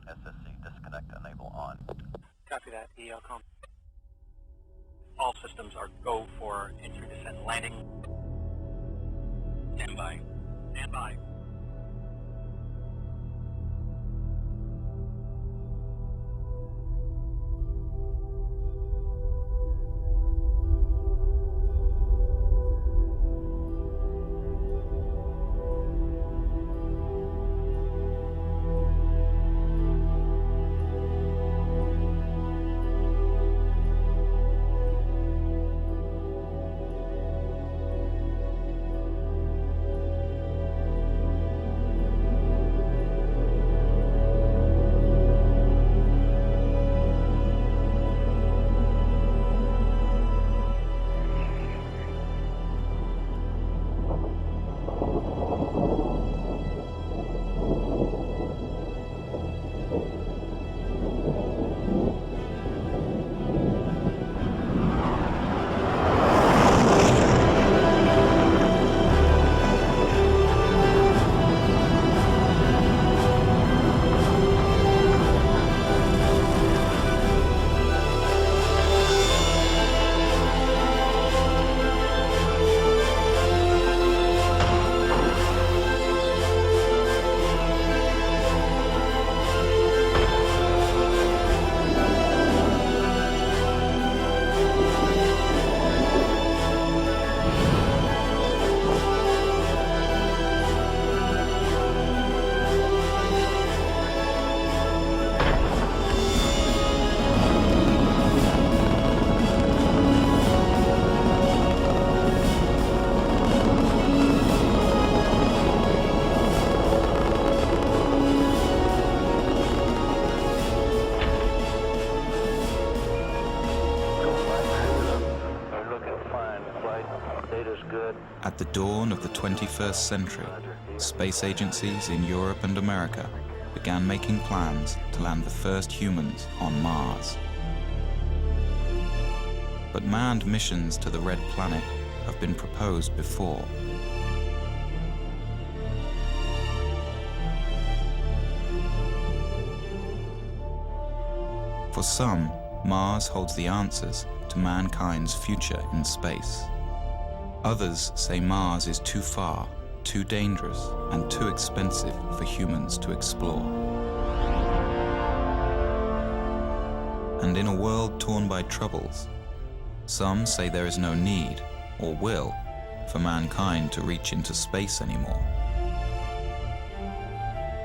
SSC disconnect enable on. Copy that, ELCOM. All systems are go for entry, descent, and landing. Stand by. Stand by. At the dawn of the 21st century, space agencies in Europe and America began making plans to land the first humans on Mars. But manned missions to the Red Planet have been proposed before. For some, Mars holds the answers to mankind's future in space. Others say Mars is too far, too dangerous, and too expensive for humans to explore. And in a world torn by troubles, some say there is no need, or will, for mankind to reach into space anymore.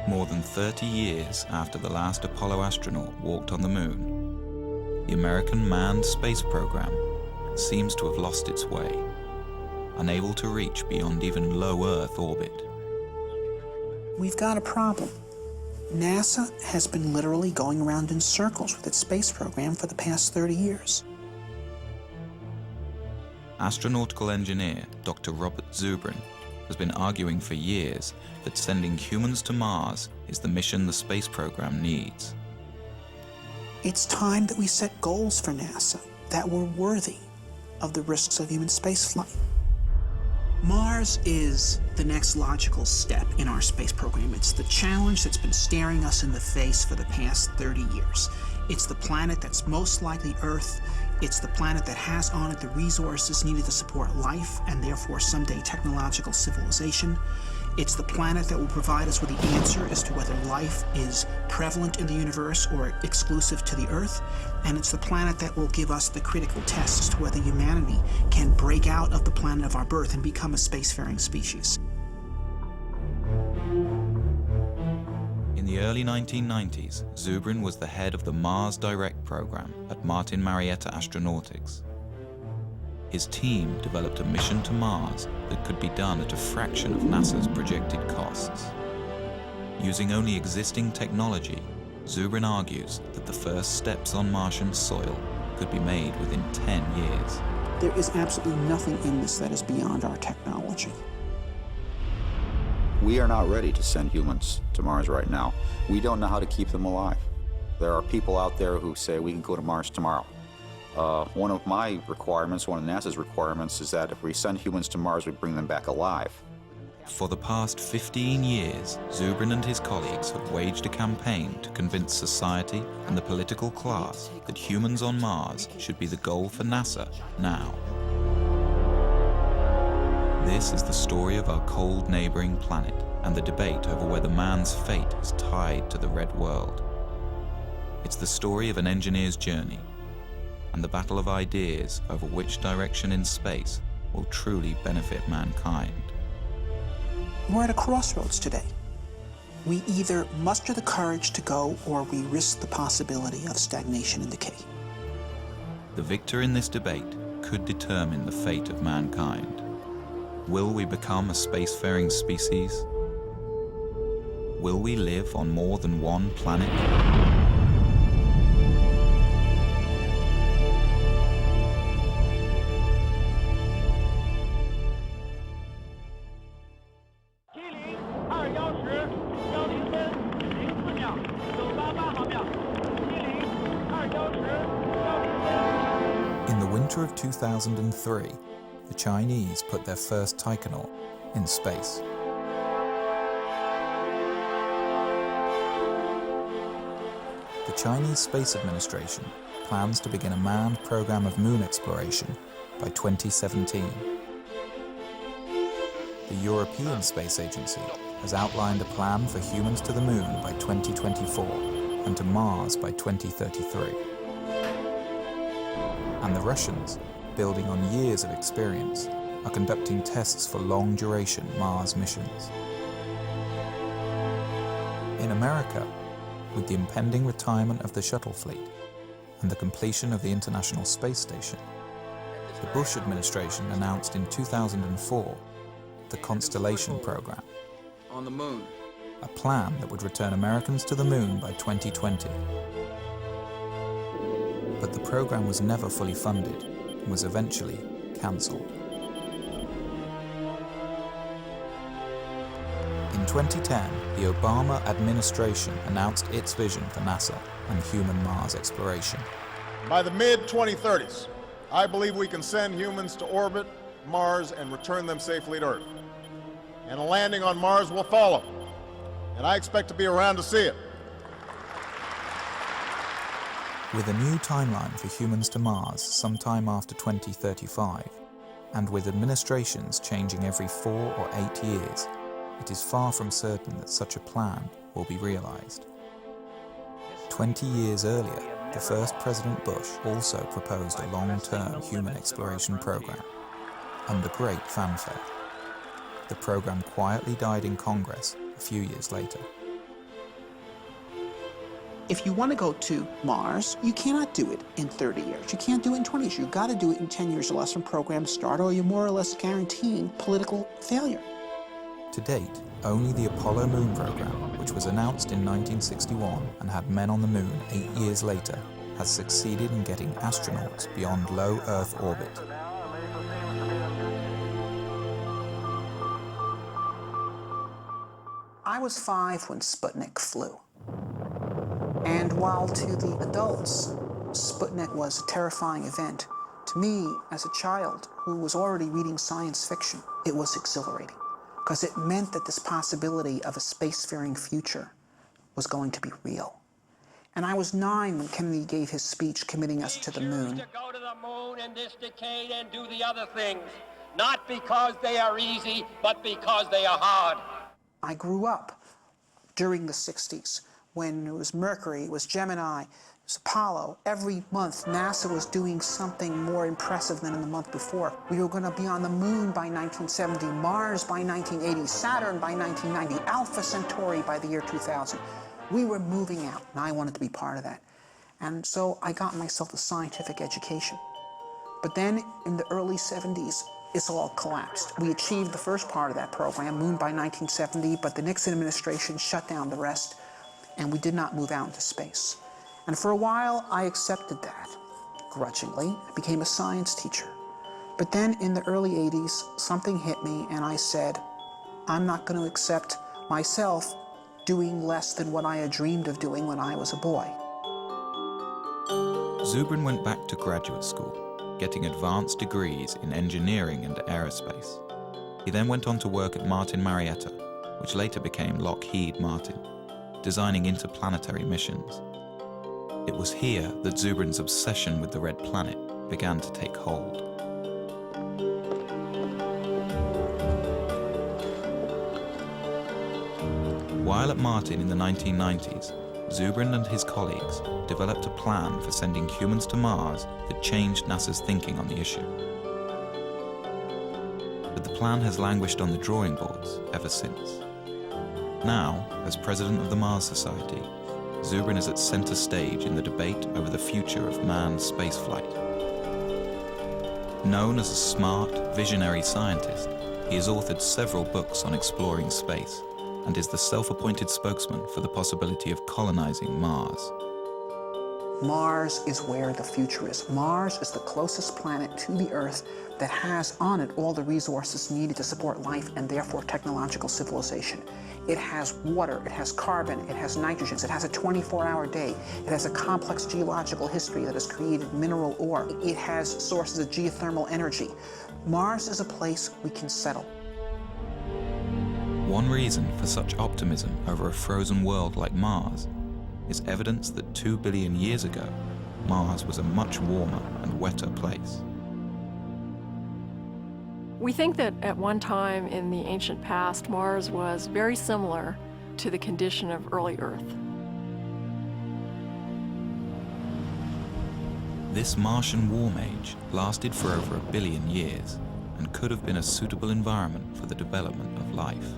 More than 30 years after the last Apollo astronaut walked on the moon, the American manned space program seems to have lost its way, unable to reach beyond even low Earth orbit. We've got a problem. NASA has been literally going around in circles with its space program for the past 30 years. Astronautical engineer Dr. Robert Zubrin has been arguing for years that sending humans to Mars is the mission the space program needs. It's time that we set goals for NASA that were worthy of the risks of human spaceflight. Mars is the next logical step in our space program. It's the challenge that's been staring us in the face for the past 30 years. It's the planet that's most likely Earth. It's the planet that has on it the resources needed to support life and therefore someday technological civilization. It's the planet that will provide us with the answer as to whether life is prevalent in the universe or exclusive to the Earth. And it's the planet that will give us the critical test as to whether humanity can break out of the planet of our birth and become a spacefaring species. In the early 1990s, Zubrin was the head of the Mars Direct program at Martin Marietta Astronautics. His team developed a mission to Mars that could be done at a fraction of NASA's projected costs. Using only existing technology, Zubrin argues that the first steps on Martian soil could be made within 10 years. There is absolutely nothing in this that is beyond our technology. We are not ready to send humans to Mars right now. We don't know how to keep them alive. There are people out there who say we can go to Mars tomorrow. One of my requirements, one of NASA's requirements, is that if we send humans to Mars, we bring them back alive. For the past 15 years, Zubrin and his colleagues have waged a campaign to convince society and the political class that humans on Mars should be the goal for NASA now. This is the story of our cold neighboring planet and the debate over whether man's fate is tied to the red world. It's the story of an engineer's journey and the battle of ideas over which direction in space will truly benefit mankind. We're at a crossroads today. We either muster the courage to go or we risk the possibility of stagnation and decay. The victor in this debate could determine the fate of mankind. Will we become a spacefaring species? Will we live on more than one planet? In the winter of 2003, the Chinese put their first taikonaut in space. The Chinese Space Administration plans to begin a manned program of moon exploration by 2017. The European Space Agency has outlined a plan for humans to the moon by 2024 and to Mars by 2033. And the Russians, building on years of experience, are conducting tests for long-duration Mars missions. In America, with the impending retirement of the shuttle fleet and the completion of the International Space Station, the Bush administration announced in 2004 the Constellation Program, on the moon, a plan that would return Americans to the moon by 2020. But the program was never fully funded and was eventually cancelled. In 2010, the Obama administration announced its vision for NASA and human Mars exploration. By the mid-2030s, I believe we can send humans to orbit Mars and return them safely to Earth. And a landing on Mars will follow, and I expect to be around to see it. With a new timeline for humans to Mars sometime after 2035, and with administrations changing every 4 or 8 years, it is far from certain that such a plan will be realized. 20 years earlier, the first President Bush also proposed a long-term human exploration program, under great fanfare. The program quietly died in Congress a few years later. If you want to go to Mars, you cannot do it in 30 years. You can't do it in 20 years. You've got to do it in 10 years or less from programs start, or you're more or less guaranteeing political failure. To date, only the Apollo moon program, which was announced in 1961 and had men on the moon 8 years later, has succeeded in getting astronauts beyond low Earth orbit. I was 5 when Sputnik flew. And while to the adults, Sputnik was a terrifying event, to me, as a child who was already reading science fiction, it was exhilarating, because it meant that this possibility of a spacefaring future was going to be real. And I was 9 when Kennedy gave his speech committing us to the moon. To go to the moon in this decade and do the other things, not because they are easy, but because they are hard. I grew up during the 60s when it was Mercury, it was Gemini, it was Apollo. Every month, NASA was doing something more impressive than in the month before. We were going to be on the moon by 1970, Mars by 1980, Saturn by 1990, Alpha Centauri by the year 2000. We were moving out, and I wanted to be part of that. And so I got myself a scientific education. But then, in the early 70s, it's all collapsed. We achieved the first part of that program, moon by 1970, but the Nixon administration shut down the rest, and we did not move out into space. And for a while, I accepted that, grudgingly. I became a science teacher. But then in the early 80s, something hit me, and I said, I'm not going to accept myself doing less than what I had dreamed of doing when I was a boy. Zubrin went back to graduate school, getting advanced degrees in engineering and aerospace. He then went on to work at Martin Marietta, which later became Lockheed Martin, designing interplanetary missions. It was here that Zubrin's obsession with the red planet began to take hold. While at Martin in the 1990s, Zubrin and his colleagues developed a plan for sending humans to Mars that changed NASA's thinking on the issue. But the plan has languished on the drawing boards ever since. Now, as president of the Mars Society, Zubrin is at center stage in the debate over the future of manned spaceflight. Known as a smart, visionary scientist, he has authored several books on exploring space and is the self-appointed spokesman for the possibility of colonizing Mars. Mars is where the future is. Mars is the closest planet to the Earth that has on it all the resources needed to support life and therefore technological civilization. It has water, it has carbon, it has nitrogen, it has a 24-hour day, it has a complex geological history that has created mineral ore, it has sources of geothermal energy. Mars is a place we can settle. One reason for such optimism over a frozen world like Mars is evidence that 2 billion years ago, Mars was a much warmer and wetter place. We think that at one time in the ancient past, Mars was very similar to the condition of early Earth. This Martian warm age lasted for over 1 billion years and could have been a suitable environment for the development of life.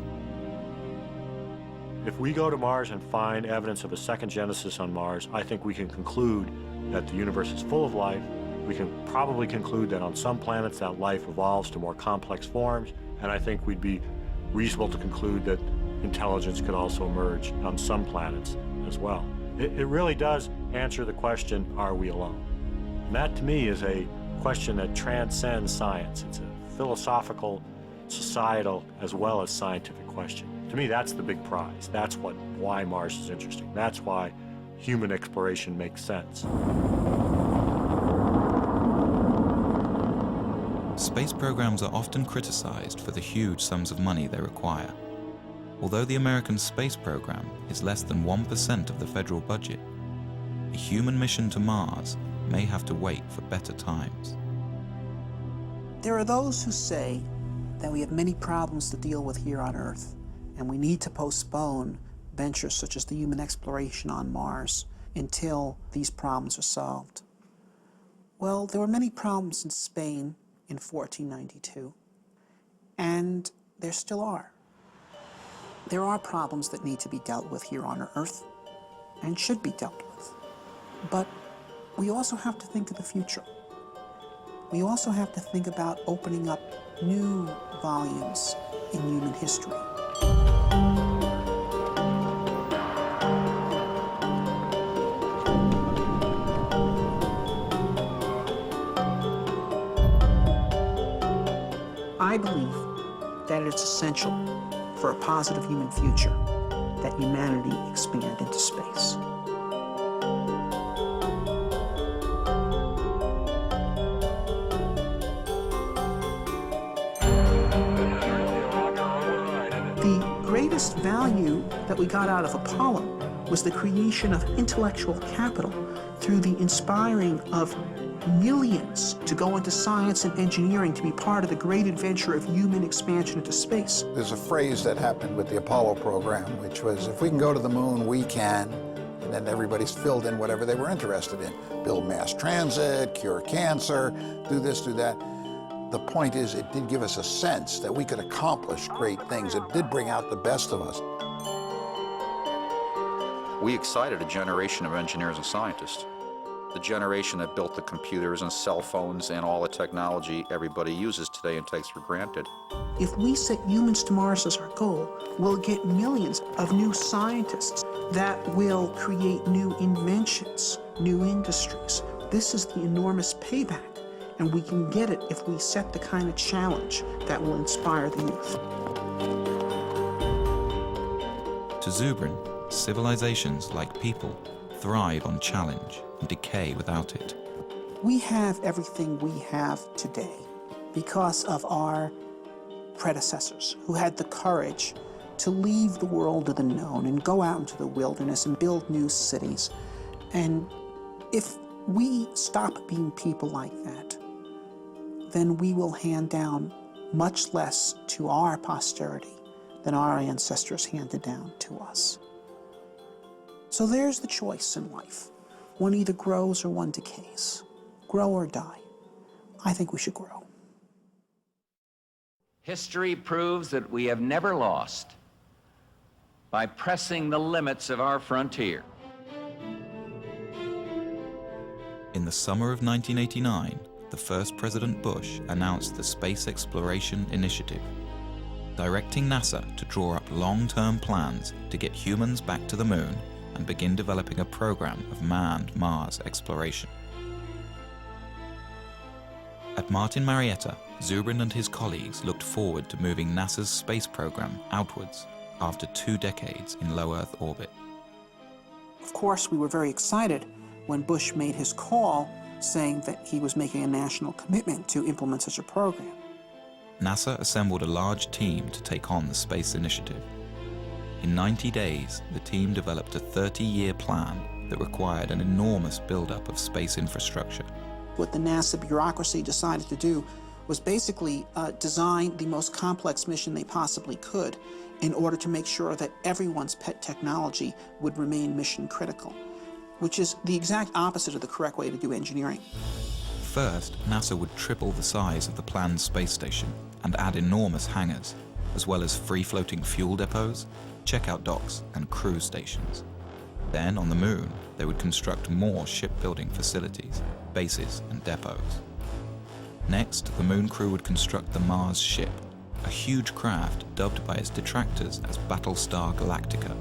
If we go to Mars and find evidence of a second genesis on Mars, I think we can conclude that the universe is full of life. We can probably conclude that on some planets that life evolves to more complex forms, and I think we'd be reasonable to conclude that intelligence could also emerge on some planets as well. It really does answer the question, are we alone? And that to me is a question that transcends science. It's a philosophical, societal, as well as scientific question. To me, that's the big prize. That's why Mars is interesting. That's why human exploration makes sense. Space programs are often criticized for the huge sums of money they require. Although the American space program is less than 1% of the federal budget, a human mission to Mars may have to wait for better times. There are those who say that we have many problems to deal with here on Earth, and we need to postpone ventures such as the human exploration on Mars until these problems are solved. Well, there were many problems in Spain in 1492, and there still are. There are problems that need to be dealt with here on Earth and should be dealt with. But we also have to think of the future. We also have to think about opening up new volumes in human history. I believe that it's essential for a positive human future that humanity expand into space. The greatest value that we got out of Apollo was the creation of intellectual capital through the inspiring of millions to go into science and engineering to be part of the great adventure of human expansion into space. There's a phrase that happened with the Apollo program, which was, if we can go to the moon, we can. And then everybody's filled in whatever they were interested in. Build mass transit, cure cancer, do this, do that. The point is, it did give us a sense that we could accomplish great things. It did bring out the best of us. We excited a generation of engineers and scientists. The generation that built the computers and cell phones and all the technology everybody uses today and takes for granted. If we set humans to Mars as our goal, we'll get millions of new scientists that will create new inventions, new industries. This is the enormous payback, and we can get it if we set the kind of challenge that will inspire the youth. To Zubrin, civilizations, like people, thrive on challenge and decay without it. We have everything we have today because of our predecessors who had the courage to leave the world of the known and go out into the wilderness and build new cities. And if we stop being people like that, then we will hand down much less to our posterity than our ancestors handed down to us. So there's the choice in life. One either grows or one decays. Grow or die. I think we should grow. History proves that we have never lost by pressing the limits of our frontier. In the summer of 1989, the first President Bush announced the Space Exploration Initiative, directing NASA to draw up long-term plans to get humans back to the moon and begin developing a program of manned Mars exploration. At Martin Marietta, Zubrin and his colleagues looked forward to moving NASA's space program outwards after 2 decades in low Earth orbit. Of course, we were very excited when Bush made his call saying that he was making a national commitment to implement such a program. NASA assembled a large team to take on the space initiative. In 90 days, the team developed a 30-year plan that required an enormous buildup of space infrastructure. What the NASA bureaucracy decided to do was basically design the most complex mission they possibly could in order to make sure that everyone's pet technology would remain mission critical, which is the exact opposite of the correct way to do engineering. First, NASA would triple the size of the planned space station and add enormous hangars, as well as free-floating fuel depots, checkout docks, and cruise stations. Then, on the moon, they would construct more shipbuilding facilities, bases, and depots. Next, the moon crew would construct the Mars ship, a huge craft dubbed by its detractors as Battlestar Galactica.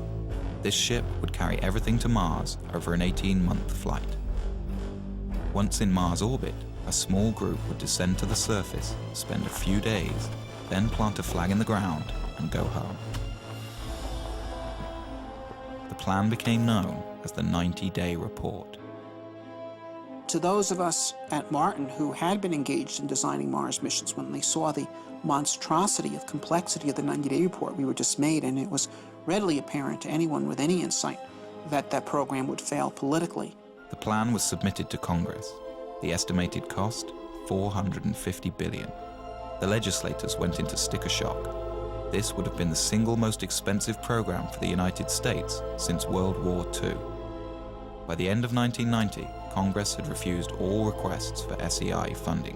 This ship would carry everything to Mars over an 18-month flight. Once in Mars orbit, a small group would descend to the surface, spend a few days, then plant a flag in the ground and go home. The plan became known as the 90-day report. To those of us at Martin who had been engaged in designing Mars missions, when they saw the monstrosity of complexity of the 90-day report, we were dismayed, and it was readily apparent to anyone with any insight that that program would fail politically. The plan was submitted to Congress. The estimated cost, $450 billion. The legislators went into sticker shock. This would have been the single most expensive program for the United States since World War II. By the end of 1990, Congress had refused all requests for SEI funding.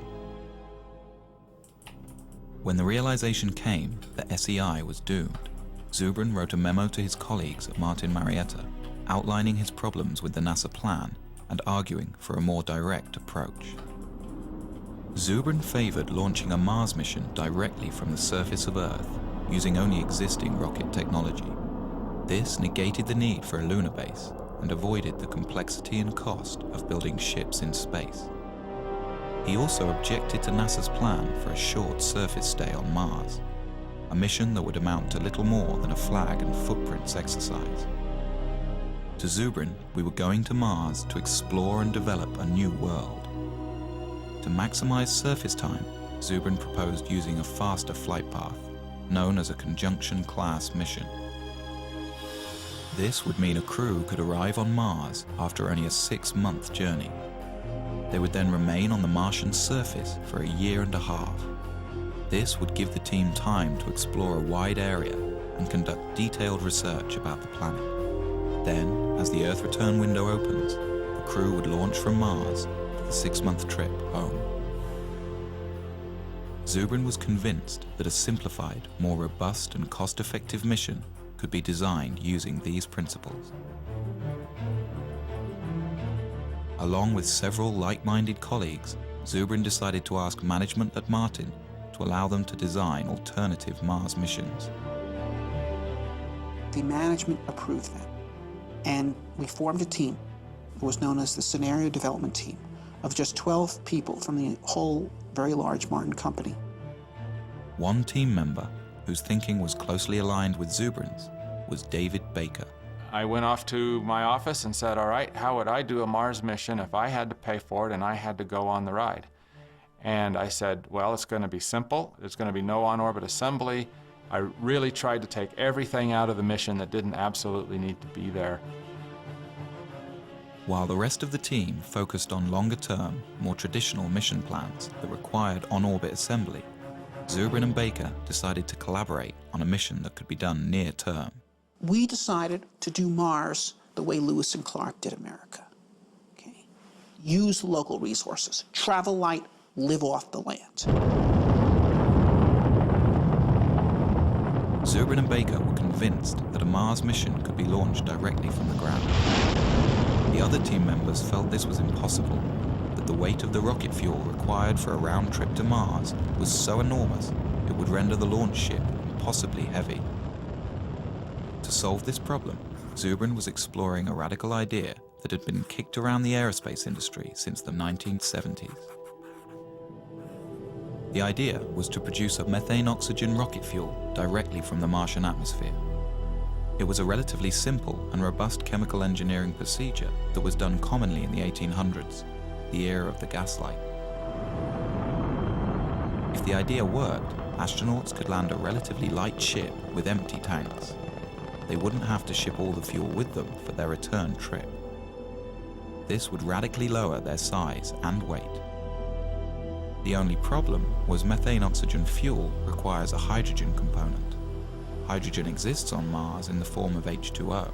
When the realization came that SEI was doomed, Zubrin wrote a memo to his colleagues at Martin Marietta, outlining his problems with the NASA plan and arguing for a more direct approach. Zubrin favored launching a Mars mission directly from the surface of Earth, using only existing rocket technology. This negated the need for a lunar base and avoided the complexity and cost of building ships in space. He also objected to NASA's plan for a short surface stay on Mars, a mission that would amount to little more than a flag and footprints exercise. To Zubrin, we were going to Mars to explore and develop a new world. To maximize surface time, Zubrin proposed using a faster flight path, known as a conjunction-class mission. This would mean a crew could arrive on Mars after only a 6-month journey. They would then remain on the Martian surface for a year and a half. This would give the team time to explore a wide area and conduct detailed research about the planet. Then, as the Earth return window opens, the crew would launch from Mars for the 6-month trip home. Zubrin was convinced that a simplified, more robust and cost-effective mission could be designed using these principles. Along with several like-minded colleagues, Zubrin decided to ask management at Martin to allow them to design alternative Mars missions. The management approved that, and we formed a team that was known as the Scenario Development Team of just 12 people from the whole very large Martin company. One team member, whose thinking was closely aligned with Zubrin's, was David Baker. I went off to my office and said, all right, how would I do a Mars mission if I had to pay for it and I had to go on the ride? And I said, well, it's going to be simple. There's going to be no on-orbit assembly. I really tried to take everything out of the mission that didn't absolutely need to be there. While the rest of the team focused on longer-term, more traditional mission plans that required on-orbit assembly, Zubrin and Baker decided to collaborate on a mission that could be done near-term. We decided to do Mars the way Lewis and Clark did America. Okay? Use the local resources, travel light, live off the land. Zubrin and Baker were convinced that a Mars mission could be launched directly from the ground. The other team members felt this was impossible, that the weight of the rocket fuel required for a round trip to Mars was so enormous it would render the launch ship impossibly heavy. To solve this problem, Zubrin was exploring a radical idea that had been kicked around the aerospace industry since the 1970s. The idea was to produce a methane-oxygen rocket fuel directly from the Martian atmosphere. It was a relatively simple and robust chemical engineering procedure that was done commonly in the 1800s, the era of the gaslight. If the idea worked, astronauts could land a relatively light ship with empty tanks. They wouldn't have to ship all the fuel with them for their return trip. This would radically lower their size and weight. The only problem was methane-oxygen fuel requires a hydrogen component. Hydrogen exists on Mars in the form of H2O,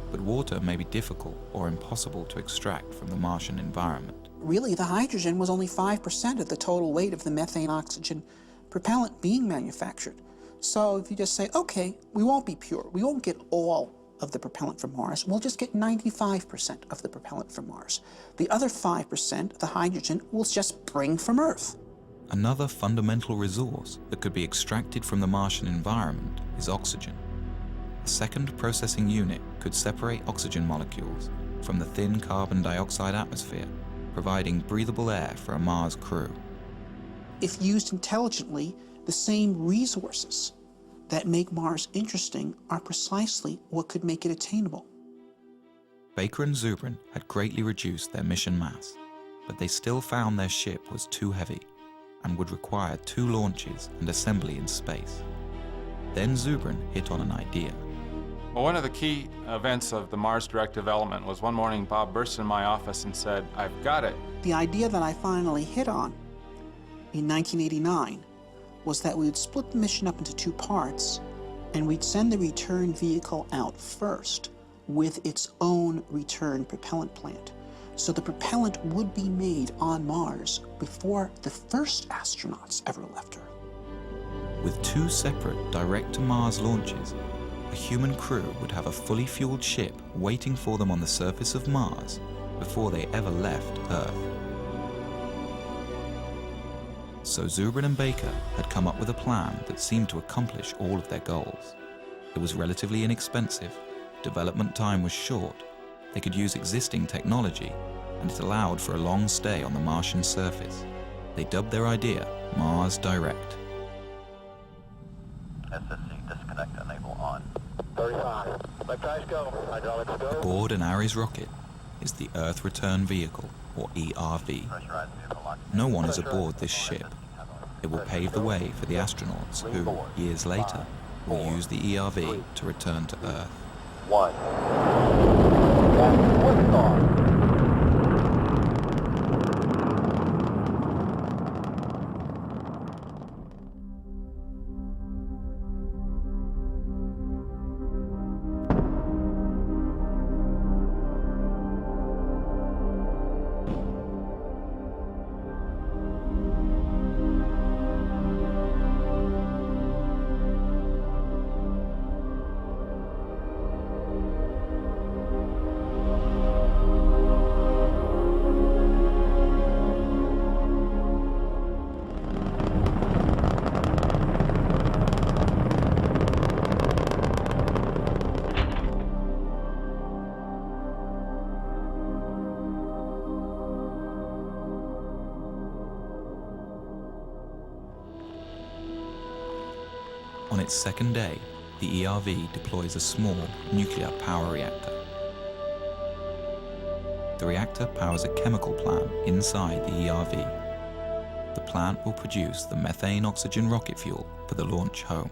but water may be difficult or impossible to extract from the Martian environment. Really, the hydrogen was only 5% of the total weight of the methane-oxygen propellant being manufactured. So if you just say, okay, we won't be pure, we won't get all of the propellant from Mars, we'll just get 95% of the propellant from Mars. The other 5%, the hydrogen, we'll just bring from Earth. Another fundamental resource that could be extracted from the Martian environment is oxygen. A second processing unit could separate oxygen molecules from the thin carbon dioxide atmosphere, providing breathable air for a Mars crew. If used intelligently, the same resources that make Mars interesting are precisely what could make it attainable. Baker and Zubrin had greatly reduced their mission mass, but they still found their ship was too heavy and would require 2 launches and assembly in space. Then Zubrin hit on an idea. Well, one of the key events of the Mars Direct development was one morning Bob burst in my office and said, "I've got it." The idea that I finally hit on in 1989 was that we would split the mission up into 2 parts, and we'd send the return vehicle out first with its own return propellant plant. So the propellant would be made on Mars before the first astronauts ever left Earth. With 2 separate direct-to-Mars launches, a human crew would have a fully fueled ship waiting for them on the surface of Mars before they ever left Earth. So Zubrin and Baker had come up with a plan that seemed to accomplish all of their goals. It was relatively inexpensive, development time was short, they could use existing technology, and it allowed for a long stay on the Martian surface. They dubbed their idea Mars Direct. SSC disconnect enable on. 35. Let guys go. Hydraulics go. Aboard an Ares rocket is the Earth Return Vehicle, or ERV. Pressurized vehicle lock. No one is aboard this ship. It will pave the way for the astronauts who, years later, will use the ERV to return to Earth. 1. And liftoff. On its second day, the ERV deploys a small nuclear power reactor. The reactor powers a chemical plant inside the ERV. the plant will produce the methane-oxygen rocket fuel for the launch home.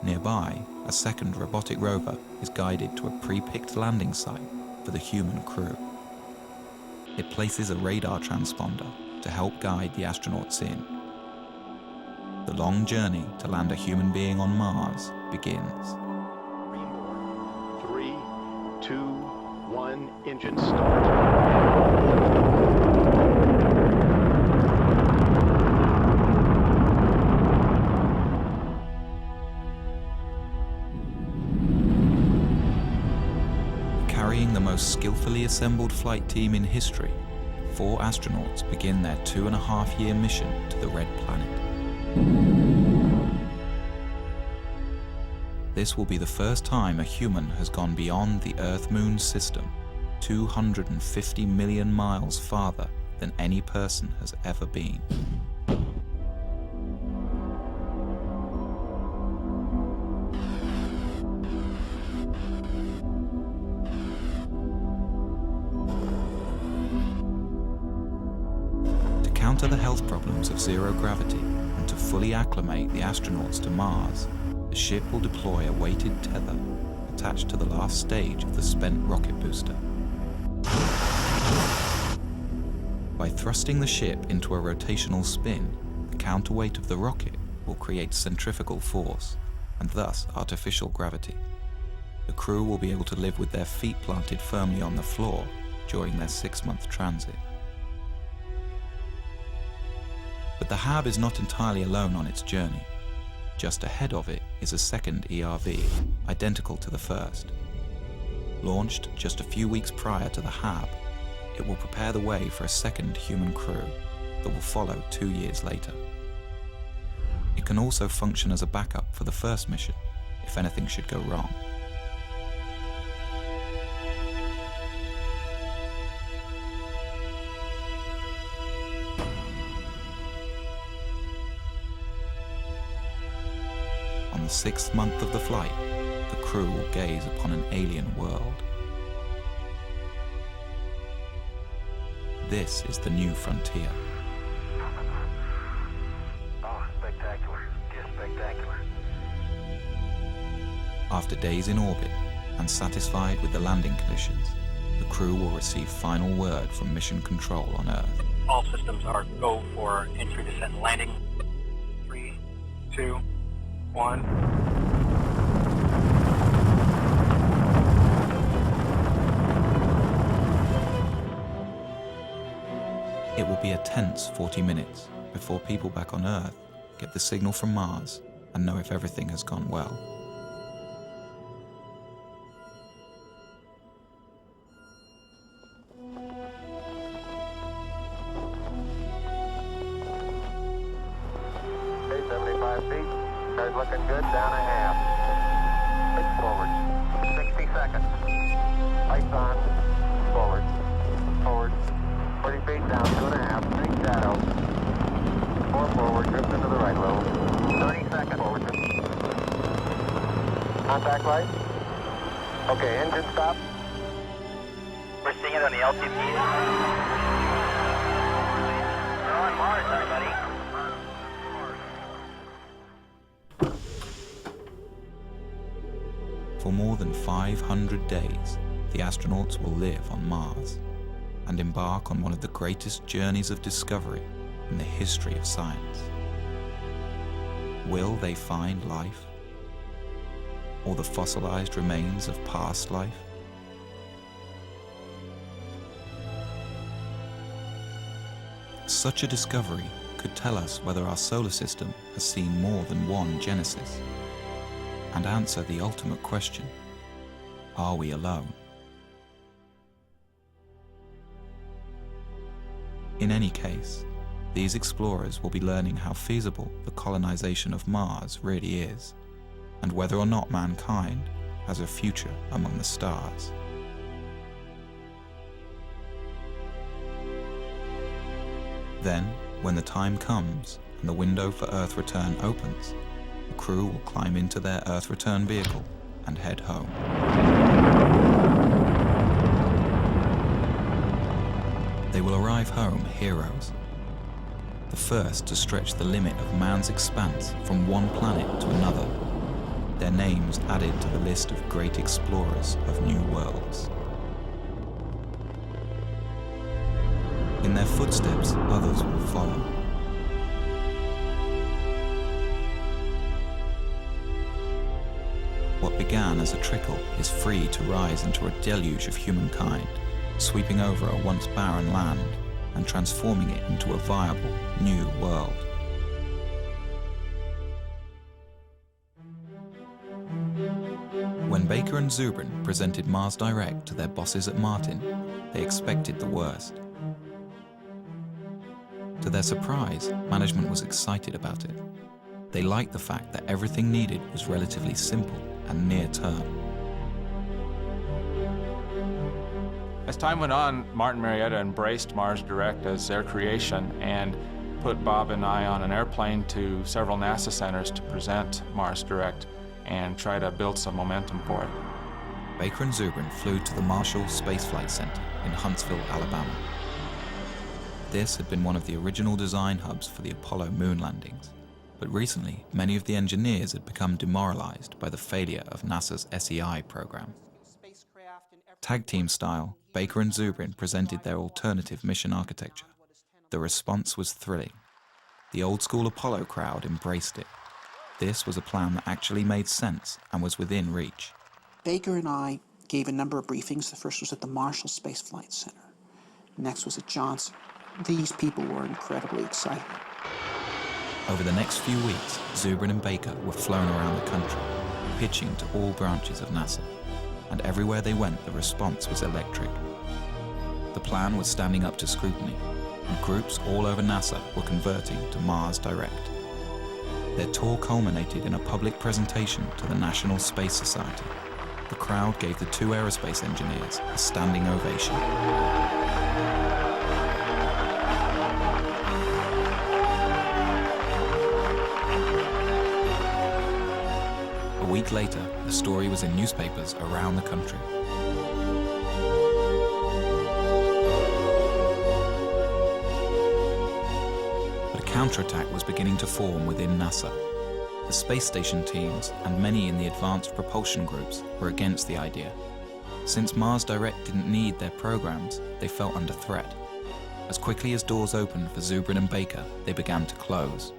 Nearby, a second robotic rover is guided to a pre-picked landing site for the human crew. It places a radar transponder to help guide the astronauts in. The long journey to land a human being on Mars begins. 3, 2, 1, engine start. Carrying the most skillfully assembled flight team in history, 4 astronauts begin their 2.5-year mission to the Red Planet. This will be the first time a human has gone beyond the Earth-Moon system, 250 million miles farther than any person has ever been. To counter the health problems of zero gravity and to fully acclimate the astronauts to Mars, the ship will deploy a weighted tether attached to the last stage of the spent rocket booster. By thrusting the ship into a rotational spin, the counterweight of the rocket will create centrifugal force and thus artificial gravity. The crew will be able to live with their feet planted firmly on the floor during their 6-month transit. But the HAB is not entirely alone on its journey. Just ahead of it is a second ERV, identical to the first. Launched just a few weeks prior to the HAB, it will prepare the way for a second human crew that will follow 2 years later. It can also function as a backup for the first mission, if anything should go wrong. On the 6th month of the flight, the crew will gaze upon an alien world. This is the new frontier. Oh, spectacular. Just spectacular. After days in orbit and satisfied with the landing conditions, the crew will receive final word from Mission Control on Earth. All systems are go for entry, descent, and landing. 3, 2, 1. It will be a tense 40 minutes before people back on Earth get the signal from Mars and know if everything has gone well. Okay, 75 feet. Car's looking good, down a half. Pitch forward. 60 seconds. Lights on. Forward. Forward. 40 feet down, 2.5. Big shadow. 4 forward, drift into the right a little. 30 seconds. Forward. Contact light. Okay, engine stop. We're seeing it on the LTP. We're on Mars, everybody. For more than 500 days, the astronauts will live on Mars and embark on one of the greatest journeys of discovery in the history of science. Will they find life? Or the fossilized remains of past life? Such a discovery could tell us whether our solar system has seen more than one genesis, and answer the ultimate question: are we alone? In any case, these explorers will be learning how feasible the colonization of Mars really is, and whether or not mankind has a future among the stars. Then, when the time comes and the window for Earth return opens, the crew will climb into their Earth return vehicle and head home. They will arrive home heroes, the first to stretch the limit of man's expanse from one planet to another, their names added to the list of great explorers of new worlds. In their footsteps, others will follow. What began as a trickle is free to rise into a deluge of humankind, sweeping over a once barren land and transforming it into a viable new world. When Baker and Zubrin presented Mars Direct to their bosses at Martin, they expected the worst. To their surprise, management was excited about it. They liked the fact that everything needed was relatively simple and near-term. As time went on, Martin Marietta embraced Mars Direct as their creation and put Bob and I on an airplane to several NASA centers to present Mars Direct and try to build some momentum for it. Baker and Zubrin flew to the Marshall Space Flight Center in Huntsville, Alabama. This had been one of the original design hubs for the Apollo moon landings, but recently many of the engineers had become demoralized by the failure of NASA's SEI program. Tag team style, Baker and Zubrin presented their alternative mission architecture. The response was thrilling. The old-school Apollo crowd embraced it. This was a plan that actually made sense and was within reach. Baker and I gave a number of briefings. The first was at the Marshall Space Flight Center. Next was at Johnson. These people were incredibly excited. Over the next few weeks, Zubrin and Baker were flown around the country, pitching to all branches of NASA. And everywhere they went, the response was electric. The plan was standing up to scrutiny, and groups all over NASA were converting to Mars Direct. Their tour culminated in a public presentation to the National Space Society. The crowd gave the two aerospace engineers a standing ovation. A week later, the story was in newspapers around the country. But a counterattack was beginning to form within NASA. The space station teams and many in the advanced propulsion groups were against the idea. Since Mars Direct didn't need their programs, they felt under threat. As quickly as doors opened for Zubrin and Baker, they began to close.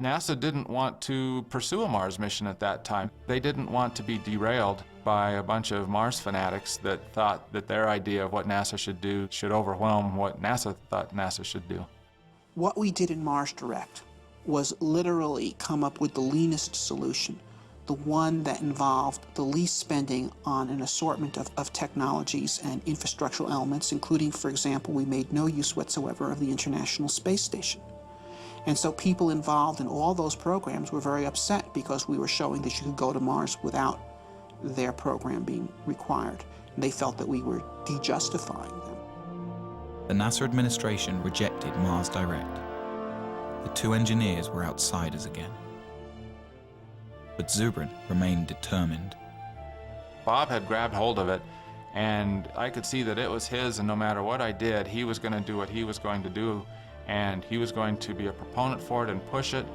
NASA didn't want to pursue a Mars mission at that time. They didn't want to be derailed by a bunch of Mars fanatics that thought that their idea of what NASA should do should overwhelm what NASA thought NASA should do. What we did in Mars Direct was literally come up with the leanest solution, the one that involved the least spending on an assortment of technologies and infrastructural elements, including, for example, we made no use whatsoever of the International Space Station. And so people involved in all those programs were very upset because we were showing that you could go to Mars without their program being required. And they felt that we were de-justifying them. The NASA administration rejected Mars Direct. The two engineers were outsiders again. But Zubrin remained determined. Bob had grabbed hold of it, and I could see that it was his, and no matter what I did, he was going to do what he was going to do. And he was going to be a proponent for it and push it,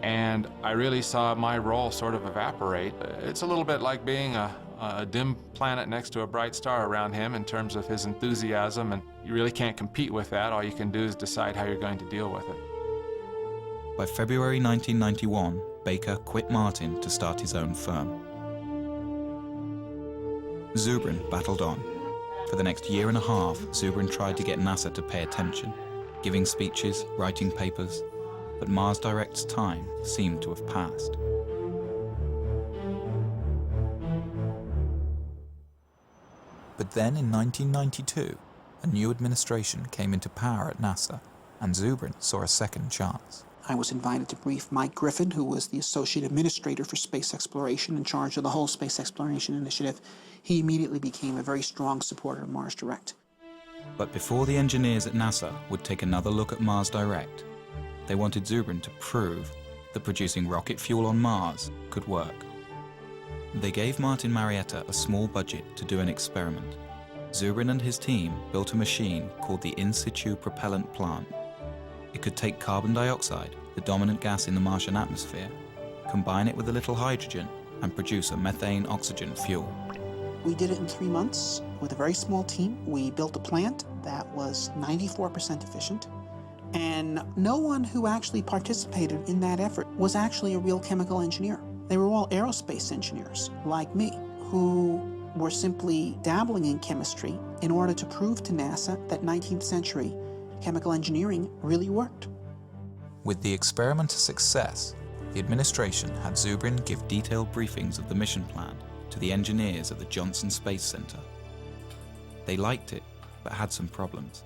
and I really saw my role sort of evaporate. It's a little bit like being a dim planet next to a bright star around him in terms of his enthusiasm, and you really can't compete with that. All you can do is decide how you're going to deal with it. By February 1991, Baker quit Martin to start his own firm. Zubrin battled on. For the next year and a half, Zubrin tried to get NASA to pay attention, giving speeches, writing papers, but Mars Direct's time seemed to have passed. But then in 1992, a new administration came into power at NASA, and Zubrin saw a second chance. I was invited to brief Mike Griffin, who was the Associate Administrator for Space Exploration in charge of the whole Space Exploration Initiative. He immediately became a very strong supporter of Mars Direct. But before the engineers at NASA would take another look at Mars Direct, they wanted Zubrin to prove that producing rocket fuel on Mars could work. They gave Martin Marietta a small budget to do an experiment. Zubrin and his team built a machine called the in situ propellant plant. It could take carbon dioxide, the dominant gas in the Martian atmosphere, combine it with a little hydrogen, and produce a methane-oxygen fuel. We did it in 3 months with a very small team. We built a plant that was 94% efficient, and no one who actually participated in that effort was actually a real chemical engineer. They were all aerospace engineers, like me, who were simply dabbling in chemistry in order to prove to NASA that 19th century chemical engineering really worked. With the experiment a success, the administration had Zubrin give detailed briefings of the mission plan to the engineers at the Johnson Space Center. They liked it, but had some problems.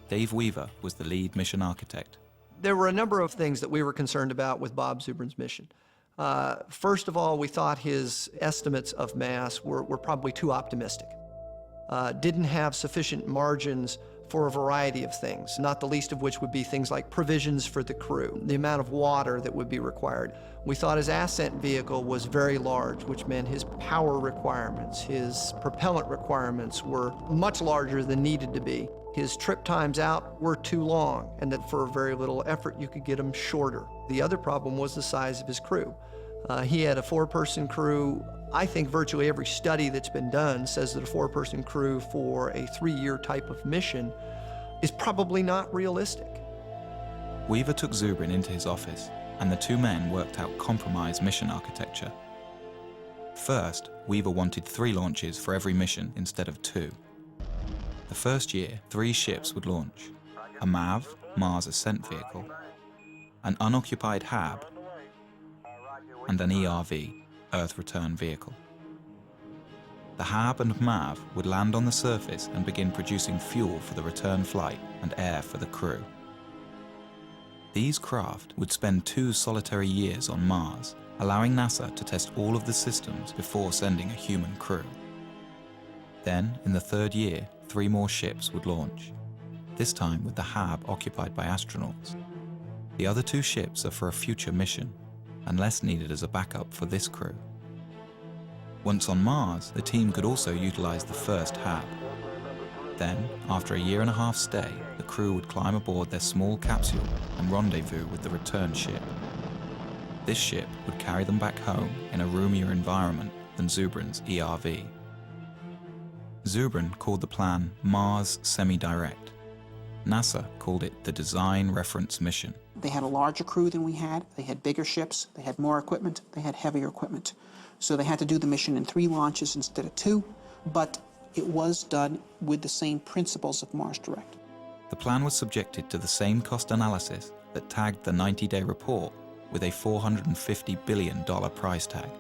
Dave Weaver was the lead mission architect. There were a number of things that we were concerned about with Bob Zubrin's mission. First of all, we thought his estimates of mass were probably too optimistic. Didn't have sufficient margins for a variety of things, not the least of which would be things like provisions for the crew, the amount of water that would be required. We thought his ascent vehicle was very large, which meant his power requirements, his propellant requirements were much larger than needed to be. His trip times out were too long, and that for very little effort you could get them shorter. The other problem was the size of his crew. He had a 4-person crew. I think virtually every study that's been done says that a 4-person crew for a 3-year type of mission is probably not realistic. Weaver took Zubrin into his office, and the two men worked out compromise mission architecture. First, Weaver wanted 3 launches for every mission instead of 2. The first year, 3 ships would launch: a MAV, Mars Ascent Vehicle, an unoccupied HAB, and an ERV, Earth Return Vehicle. The HAB and MAV would land on the surface and begin producing fuel for the return flight and air for the crew. These craft would spend 2 solitary years on Mars, allowing NASA to test all of the systems before sending a human crew. Then, in the 3rd year, 3 more ships would launch, this time with the HAB occupied by astronauts. The other 2 ships are for a future mission, unless needed as a backup for this crew. Once on Mars, the team could also utilize the first HAB. Then, after a 1.5-year stay, the crew would climb aboard their small capsule and rendezvous with the return ship. This ship would carry them back home in a roomier environment than Zubrin's ERV. Zubrin called the plan Mars Semi-Direct. NASA called it the Design Reference Mission. They had a larger crew than we had. They had bigger ships. They had more equipment. They had heavier equipment. So they had to do the mission in 3 launches instead of 2, but it was done with the same principles of Mars Direct. The plan was subjected to the same cost analysis that tagged the 90-day report with a $450 billion price tag.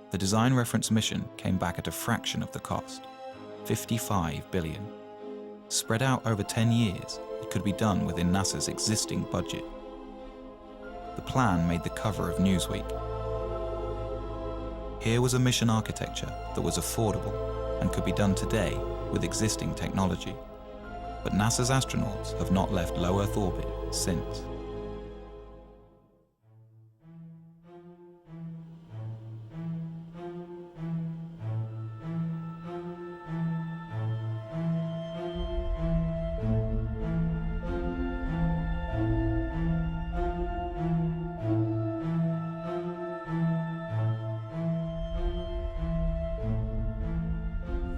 The Design Reference Mission came back at a fraction of the cost, $55 billion. Spread out over 10 years, it could be done within NASA's existing budget. The plan made the cover of Newsweek. Here was a mission architecture that was affordable and could be done today with existing technology. But NASA's astronauts have not left low Earth orbit since.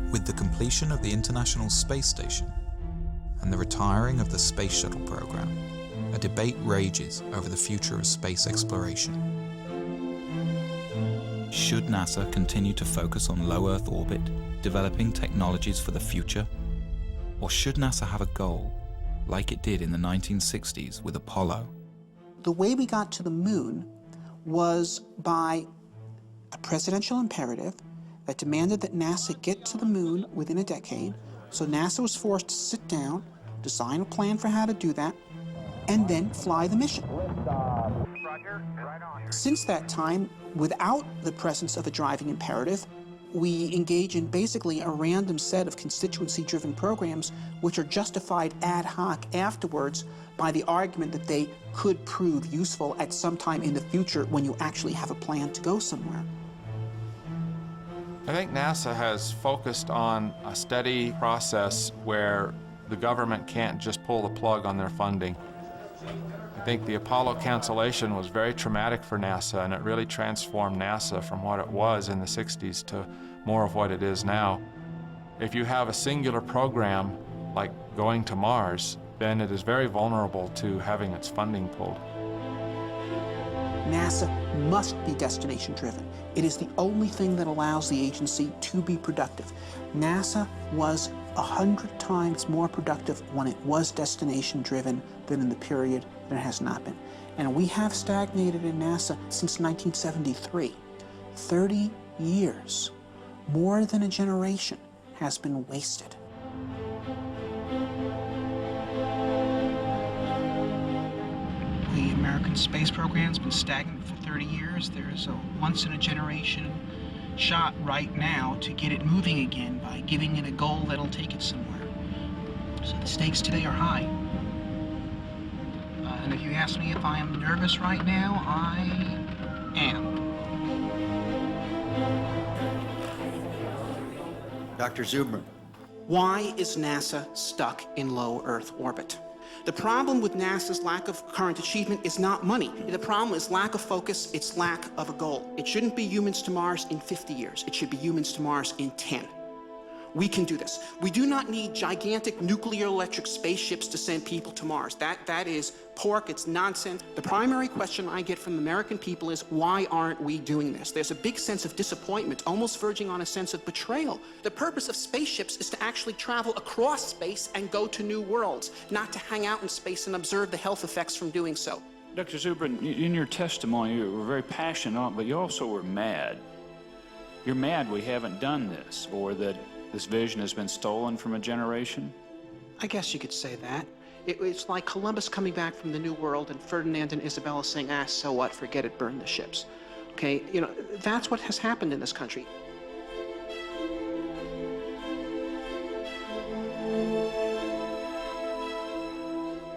With the completion of the International Space Station and the retiring of the Space Shuttle program, a debate rages over the future of space exploration. Should NASA continue to focus on low Earth orbit, developing technologies for the future? Or should NASA have a goal, like it did in the 1960s with Apollo? The way we got to the moon was by a presidential imperative that demanded that NASA get to the moon within a decade. So NASA was forced to sit down, design a plan for how to do that, and then fly the mission. Since that time, without the presence of a driving imperative, we engage in basically a random set of constituency-driven programs which are justified ad hoc afterwards by the argument that they could prove useful at some time in the future when you actually have a plan to go somewhere. I think NASA has focused on a steady process where the government can't just pull the plug on their funding. I think the Apollo cancellation was very traumatic for NASA, and it really transformed NASA from what it was in the 60s to more of what it is now. If you have a singular program like going to Mars, then it is very vulnerable to having its funding pulled. NASA must be destination-driven. It is the only thing that allows the agency to be productive. NASA was 100 times more productive when it was destination-driven than in the period that it has not been. And we have stagnated in NASA since 1973. 30 years, more than a generation, has been wasted. The American space program's been stagnant for 30 years. There's a once-in-a-generation shot right now to get it moving again by giving it a goal that'll take it somewhere. So the stakes today are high. And if you ask me if I am nervous right now, I am. Dr. Zubrin. Why is NASA stuck in low Earth orbit? The problem with NASA's lack of current achievement is not money. The problem is lack of focus, it's lack of a goal. It shouldn't be humans to Mars in 50 years. It should be humans to Mars in 10. We can do this. We do not need gigantic nuclear electric spaceships to send people to Mars. That is pork, it's nonsense. The primary question I get from the American people is, why aren't we doing this? There's a big sense of disappointment, almost verging on a sense of betrayal. The purpose of spaceships is to actually travel across space and go to new worlds, not to hang out in space and observe the health effects from doing so. Dr. Zubrin, in your testimony, you were very passionate, but you also were mad. You're mad we haven't done this, or that this vision has been stolen from a generation? I guess you could say that. It's like Columbus coming back from the New World and Ferdinand and Isabella saying, so what, forget it, burn the ships. Okay, you know, that's what has happened in this country.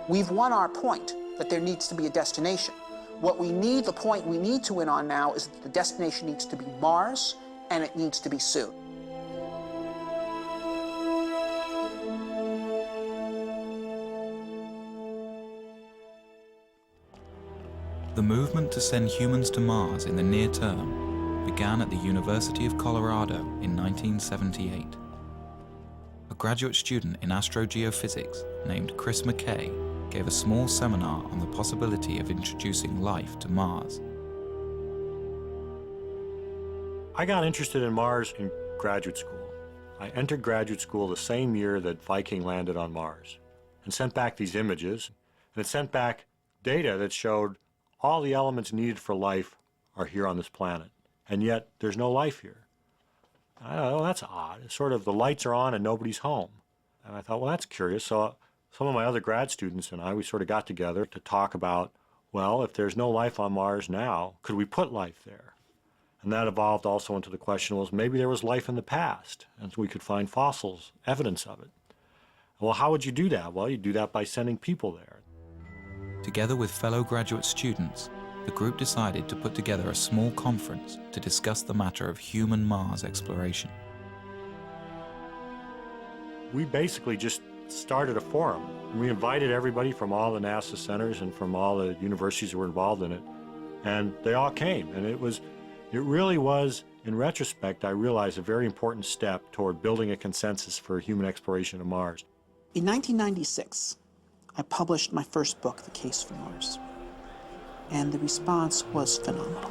We've won our point that there needs to be a destination. The point we need to win on now is that the destination needs to be Mars, and it needs to be soon. The movement to send humans to Mars in the near term began at the University of Colorado in 1978. A graduate student in astrogeophysics named Chris McKay gave a small seminar on the possibility of introducing life to Mars. I got interested in Mars in graduate school. I entered graduate school the same year that Viking landed on Mars and sent back these images, and it sent back data that showed all the elements needed for life are here on this planet, and yet there's no life here. I thought, oh, that's odd. It's sort of the lights are on and nobody's home. And I thought, well, that's curious. So some of my other grad students and we sort of got together to talk about, well, if there's no life on Mars now, could we put life there? And that evolved also into the question, was maybe there was life in the past, and we could find fossils, evidence of it. Well, how would you do that? Well, you do that by sending people there. Together with fellow graduate students, the group decided to put together a small conference to discuss the matter of human Mars exploration. We basically just started a forum. We invited everybody from all the NASA centers and from all the universities that were involved in it, and they all came. And it really was, in retrospect, I realized a very important step toward building a consensus for human exploration of Mars. In 1996, I published my first book, The Case for Mars, and the response was phenomenal.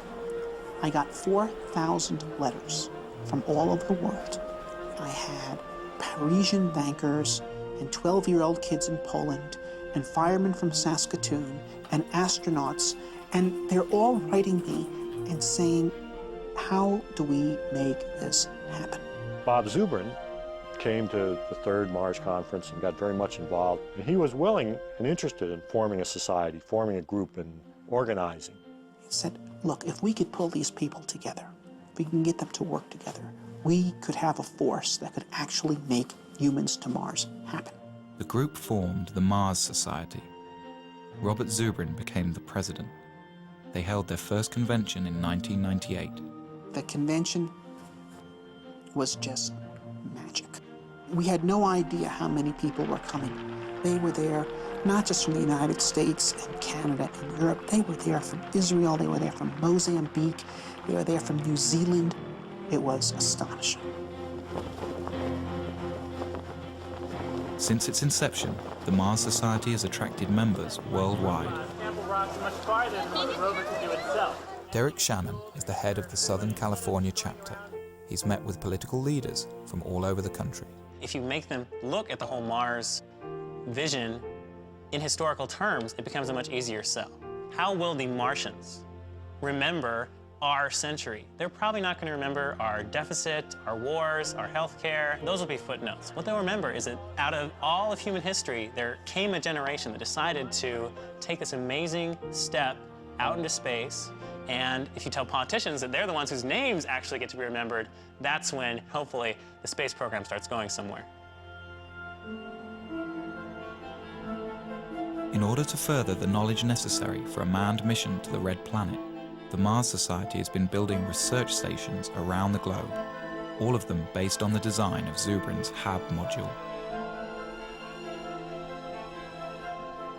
I got 4,000 letters from all over the world. I had Parisian bankers and 12-year-old kids in Poland and firemen from Saskatoon and astronauts, and they're all writing me and saying, how do we make this happen? Bob Zubrin came to the third Mars conference and got very much involved. And he was willing and interested in forming a society, forming a group and organizing. He said, look, if we could pull these people together, if we can get them to work together, we could have a force that could actually make humans to Mars happen. The group formed the Mars Society. Robert Zubrin became the president. They held their first convention in 1998. The convention was just magic. We had no idea how many people were coming. They were there not just from the United States and Canada and Europe. They were there from Israel. They were there from Mozambique. They were there from New Zealand. It was astonishing. Since its inception, the Mars Society has attracted members worldwide. Derek Shannon is the head of the Southern California chapter. He's met with political leaders from all over the country. If you make them look at the whole Mars vision in historical terms, it becomes a much easier sell. How will the Martians remember our century? They're probably not going to remember our deficit, our wars, our healthcare. Those will be footnotes. What they'll remember is that out of all of human history, there came a generation that decided to take this amazing step out into space. And if you tell politicians that they're the ones whose names actually get to be remembered, that's when, hopefully, the space program starts going somewhere. In order to further the knowledge necessary for a manned mission to the Red Planet, the Mars Society has been building research stations around the globe, all of them based on the design of Zubrin's HAB module.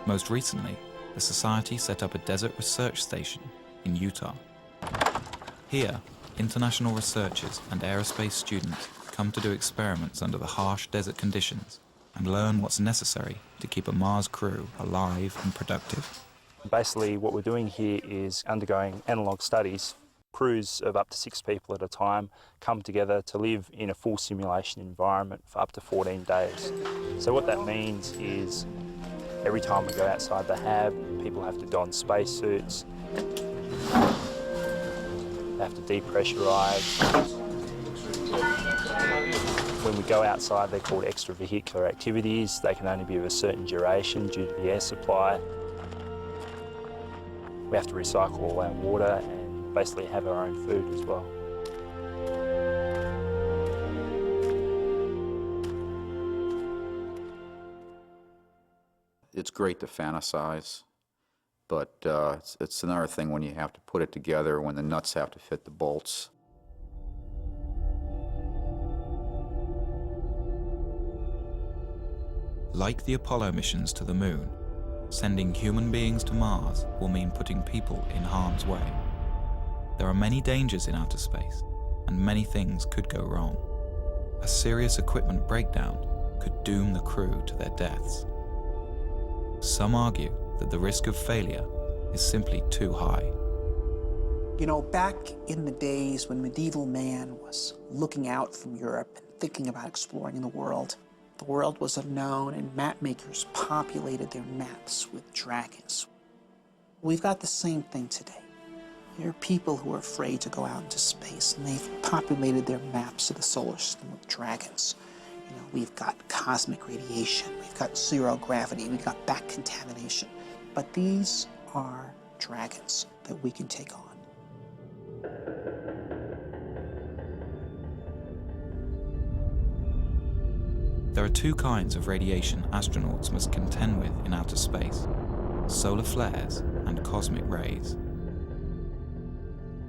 Most recently, the Society set up a desert research station in Utah. Here, international researchers and aerospace students come to do experiments under the harsh desert conditions and learn what's necessary to keep a Mars crew alive and productive. Basically, what we're doing here is undergoing analog studies. Crews of up to 6 people at a time come together to live in a full simulation environment for up to 14 days. So what that means is every time we go outside the HAB, people have to don spacesuits, they have to depressurize. When we go outside, they're called extravehicular activities. They can only be of a certain duration due to the air supply. We have to recycle all our water and basically have our own food as well. It's great to fantasize, but it's another thing when you have to put it together, when the nuts have to fit the bolts. Like the Apollo missions to the Moon, sending human beings to Mars will mean putting people in harm's way. There are many dangers in outer space, and many things could go wrong. A serious equipment breakdown could doom the crew to their deaths. Some argue that the risk of failure is simply too high. You know, back in the days when medieval man was looking out from Europe and thinking about exploring the world was unknown, and map makers populated their maps with dragons. We've got the same thing today. There are people who are afraid to go out into space, and they've populated their maps of the solar system with dragons. You know, we've got cosmic radiation, we've got zero gravity, we've got back contamination. But these are dragons that we can take on. There are two kinds of radiation astronauts must contend with in outer space: solar flares and cosmic rays.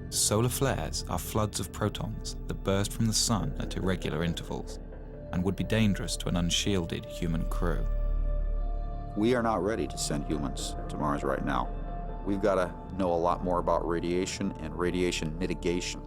Solar flares are floods of protons that burst from the sun at irregular intervals and would be dangerous to an unshielded human crew. We are not ready to send humans to Mars right now. We've got to know a lot more about radiation and radiation mitigation.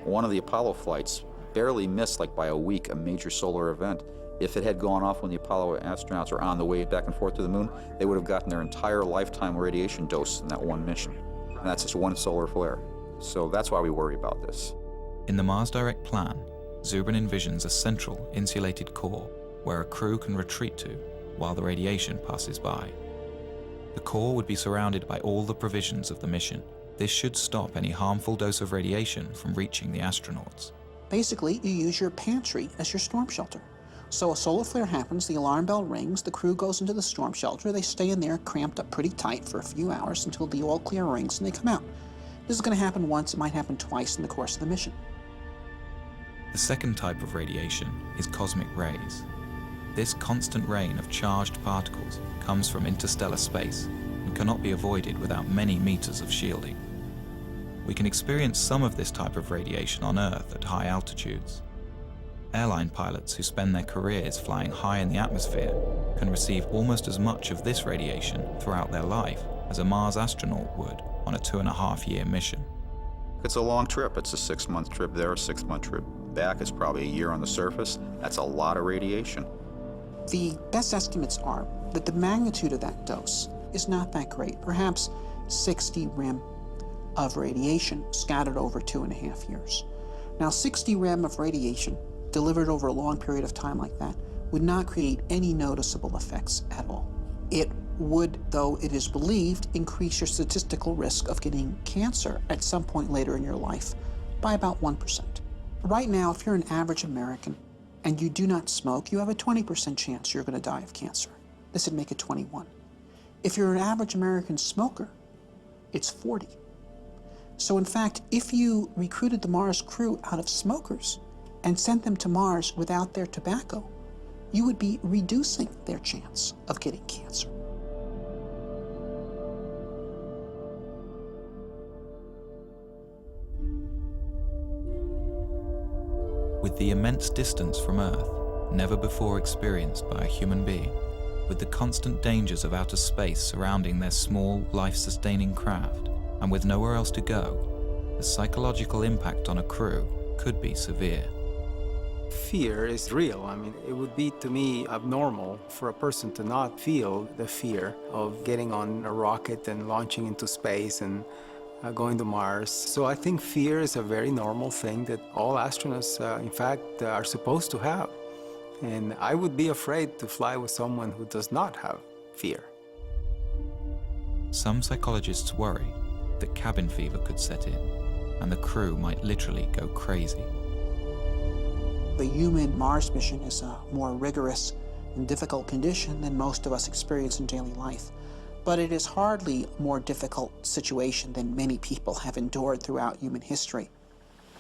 One of the Apollo flights barely missed, like by a week, a major solar event. If it had gone off when the Apollo astronauts were on the way back and forth to the moon, they would have gotten their entire lifetime radiation dose in that one mission. And that's just one solar flare. So that's why we worry about this. In the Mars Direct plan, Zubrin envisions a central, insulated core where a crew can retreat to while the radiation passes by. The core would be surrounded by all the provisions of the mission. This should stop any harmful dose of radiation from reaching the astronauts. Basically, you use your pantry as your storm shelter. So a solar flare happens, the alarm bell rings, the crew goes into the storm shelter, they stay in there cramped up pretty tight for a few hours until the all clear rings and they come out. This is going to happen once, it might happen twice in the course of the mission. The second type of radiation is cosmic rays. This constant rain of charged particles comes from interstellar space and cannot be avoided without many meters of shielding. We can experience some of this type of radiation on Earth at high altitudes. Airline pilots who spend their careers flying high in the atmosphere can receive almost as much of this radiation throughout their life as a Mars astronaut would on a 2.5-year mission. It's a long trip. It's a 6-month trip there, a 6-month trip back. It's probably a year on the surface. That's a lot of radiation. The best estimates are that the magnitude of that dose is not that great, perhaps 60 rem of radiation scattered over 2.5 years. Now, 60 rem of radiation delivered over a long period of time like that would not create any noticeable effects at all. It would, though it is believed, increase your statistical risk of getting cancer at some point later in your life by about 1%. Right now, if you're an average American and you do not smoke, you have a 20% chance you're going to die of cancer. This would make it 21. If you're an average American smoker, it's 40. So in fact, if you recruited the Mars crew out of smokers and sent them to Mars without their tobacco, you would be reducing their chance of getting cancer. With the immense distance from Earth, never before experienced by a human being, with the constant dangers of outer space surrounding their small, life-sustaining craft, and with nowhere else to go, the psychological impact on a crew could be severe. Fear is real. I mean, it would be, to me, abnormal for a person to not feel the fear of getting on a rocket and launching into space and going to Mars. So I think fear is a very normal thing that all astronauts, in fact, are supposed to have. And I would be afraid to fly with someone who does not have fear. Some psychologists worry that cabin fever could set in, and the crew might literally go crazy. The human Mars mission is a more rigorous and difficult condition than most of us experience in daily life. But it is hardly a more difficult situation than many people have endured throughout human history.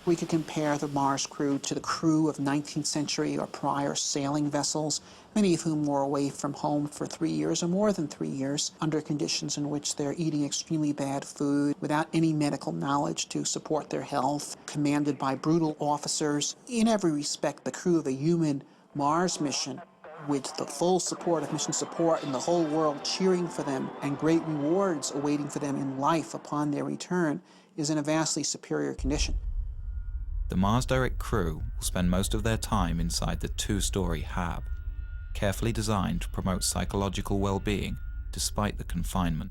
We could compare the Mars crew to the crew of 19th century or prior sailing vessels, many of whom were away from home for 3 years or more than 3 years, under conditions in which they're eating extremely bad food, without any medical knowledge to support their health, commanded by brutal officers. In every respect, the crew of a human Mars mission, with the full support of mission support and the whole world cheering for them and great rewards awaiting for them in life upon their return, is in a vastly superior condition. The Mars Direct crew will spend most of their time inside the 2-story hab, carefully designed to promote psychological well-being despite the confinement.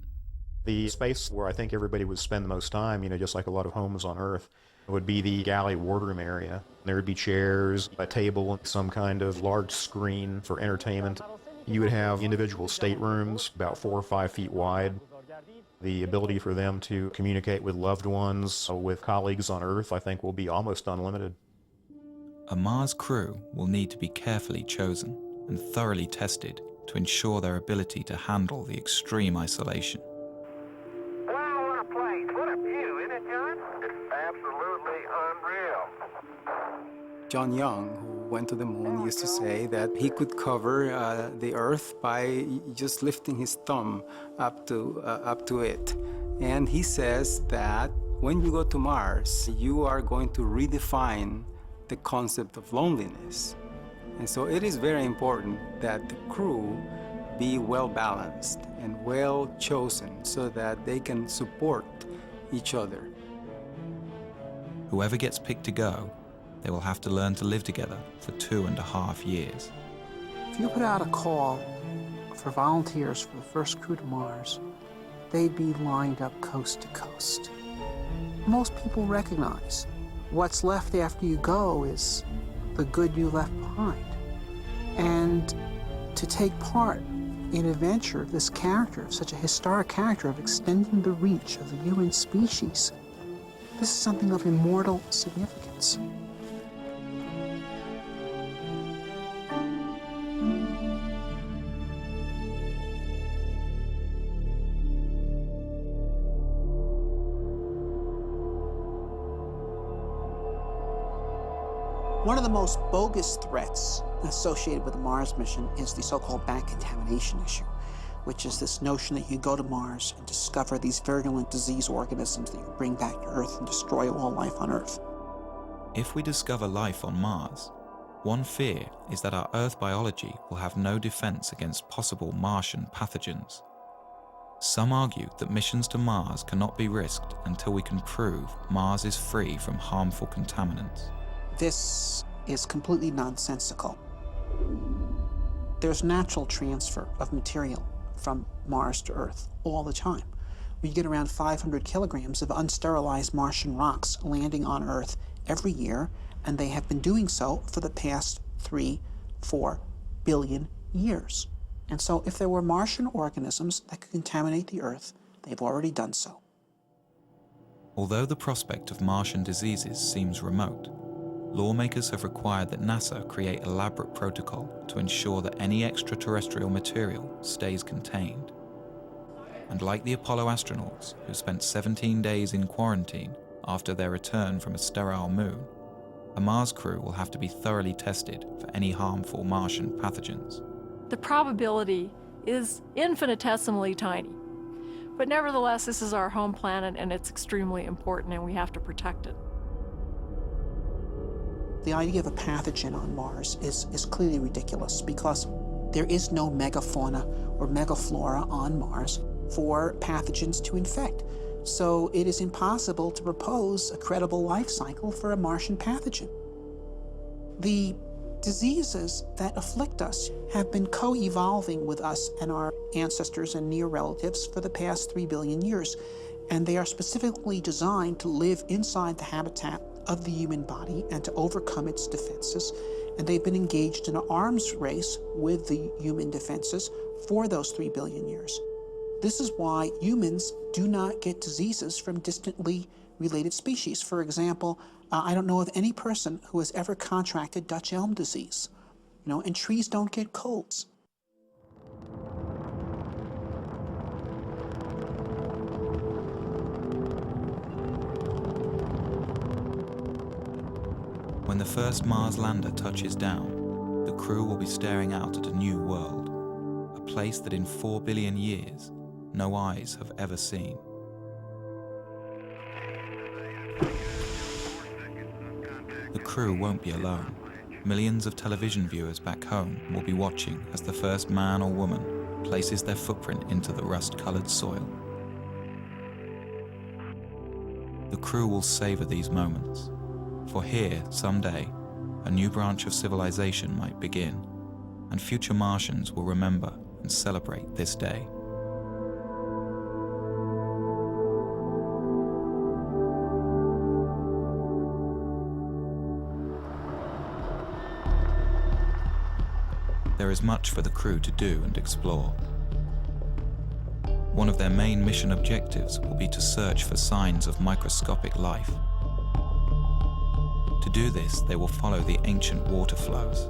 The space where I think everybody would spend the most time, just like a lot of homes on Earth, would be the galley wardroom area. There would be chairs, a table, some kind of large screen for entertainment. You would have individual staterooms about 4 or 5 feet wide. The ability for them to communicate with loved ones, with colleagues on Earth, I think will be almost unlimited. A Mars crew will need to be carefully chosen and thoroughly tested to ensure their ability to handle the extreme isolation. Wow, what a place. What a view, isn't it, John? It's absolutely unreal. John Young, who went to the moon, used to say that he could cover the Earth by just lifting his thumb up to it. And he says that when you go to Mars, you are going to redefine the concept of loneliness. And so it is very important that the crew be well balanced and well chosen so that they can support each other. Whoever gets picked to go, they will have to learn to live together for 2.5 years. If you put out a call for volunteers for the first crew to Mars, they'd be lined up coast to coast. Most people recognize what's left after you go is the good you left behind. And to take part in a venture of this character, of such a historic character, of extending the reach of the human species, this is something of immortal significance. One of the most bogus threats associated with the Mars mission is the so-called back contamination issue, which is this notion that you go to Mars and discover these virulent disease organisms that you bring back to Earth and destroy all life on Earth. If we discover life on Mars, One fear is that our Earth biology will have no defense against possible Martian pathogens. Some argue that missions to Mars cannot be risked until we can prove Mars is free from harmful contaminants. This is completely nonsensical. There's natural transfer of material from Mars to Earth all the time. We get around 500 kilograms of unsterilized Martian rocks landing on Earth every year, and they have been doing so for the past 3-4 billion years. And so if there were Martian organisms that could contaminate the Earth, they've already done so. Although the prospect of Martian diseases seems remote, lawmakers have required that NASA create elaborate protocol to ensure that any extraterrestrial material stays contained. And like the Apollo astronauts, who spent 17 days in quarantine after their return from a sterile moon, a Mars crew will have to be thoroughly tested for any harmful Martian pathogens. The probability is infinitesimally tiny. But nevertheless, this is our home planet and it's extremely important and we have to protect it. The idea of a pathogen on Mars is clearly ridiculous because there is no megafauna or megaflora on Mars for pathogens to infect. So it is impossible to propose a credible life cycle for a Martian pathogen. The diseases that afflict us have been co-evolving with us and our ancestors and near relatives for the past 3 billion years, and they are specifically designed to live inside the habitat of the human body and to overcome its defenses, and they've been engaged in an arms race with the human defenses for those 3 billion years. This is why humans do not get diseases from distantly related species. For example, I don't know of any person who has ever contracted Dutch elm disease, and trees don't get colds. When the first Mars lander touches down, the crew will be staring out at a new world, a place that in 4 billion years, no eyes have ever seen. The crew won't be alone. Millions of television viewers back home will be watching as the first man or woman places their footprint into the rust-colored soil. The crew will savor these moments, for here, someday, a new branch of civilization might begin, and future Martians will remember and celebrate this day. There is much for the crew to do and explore. One of their main mission objectives will be to search for signs of microscopic life. To do this, they will follow the ancient water flows.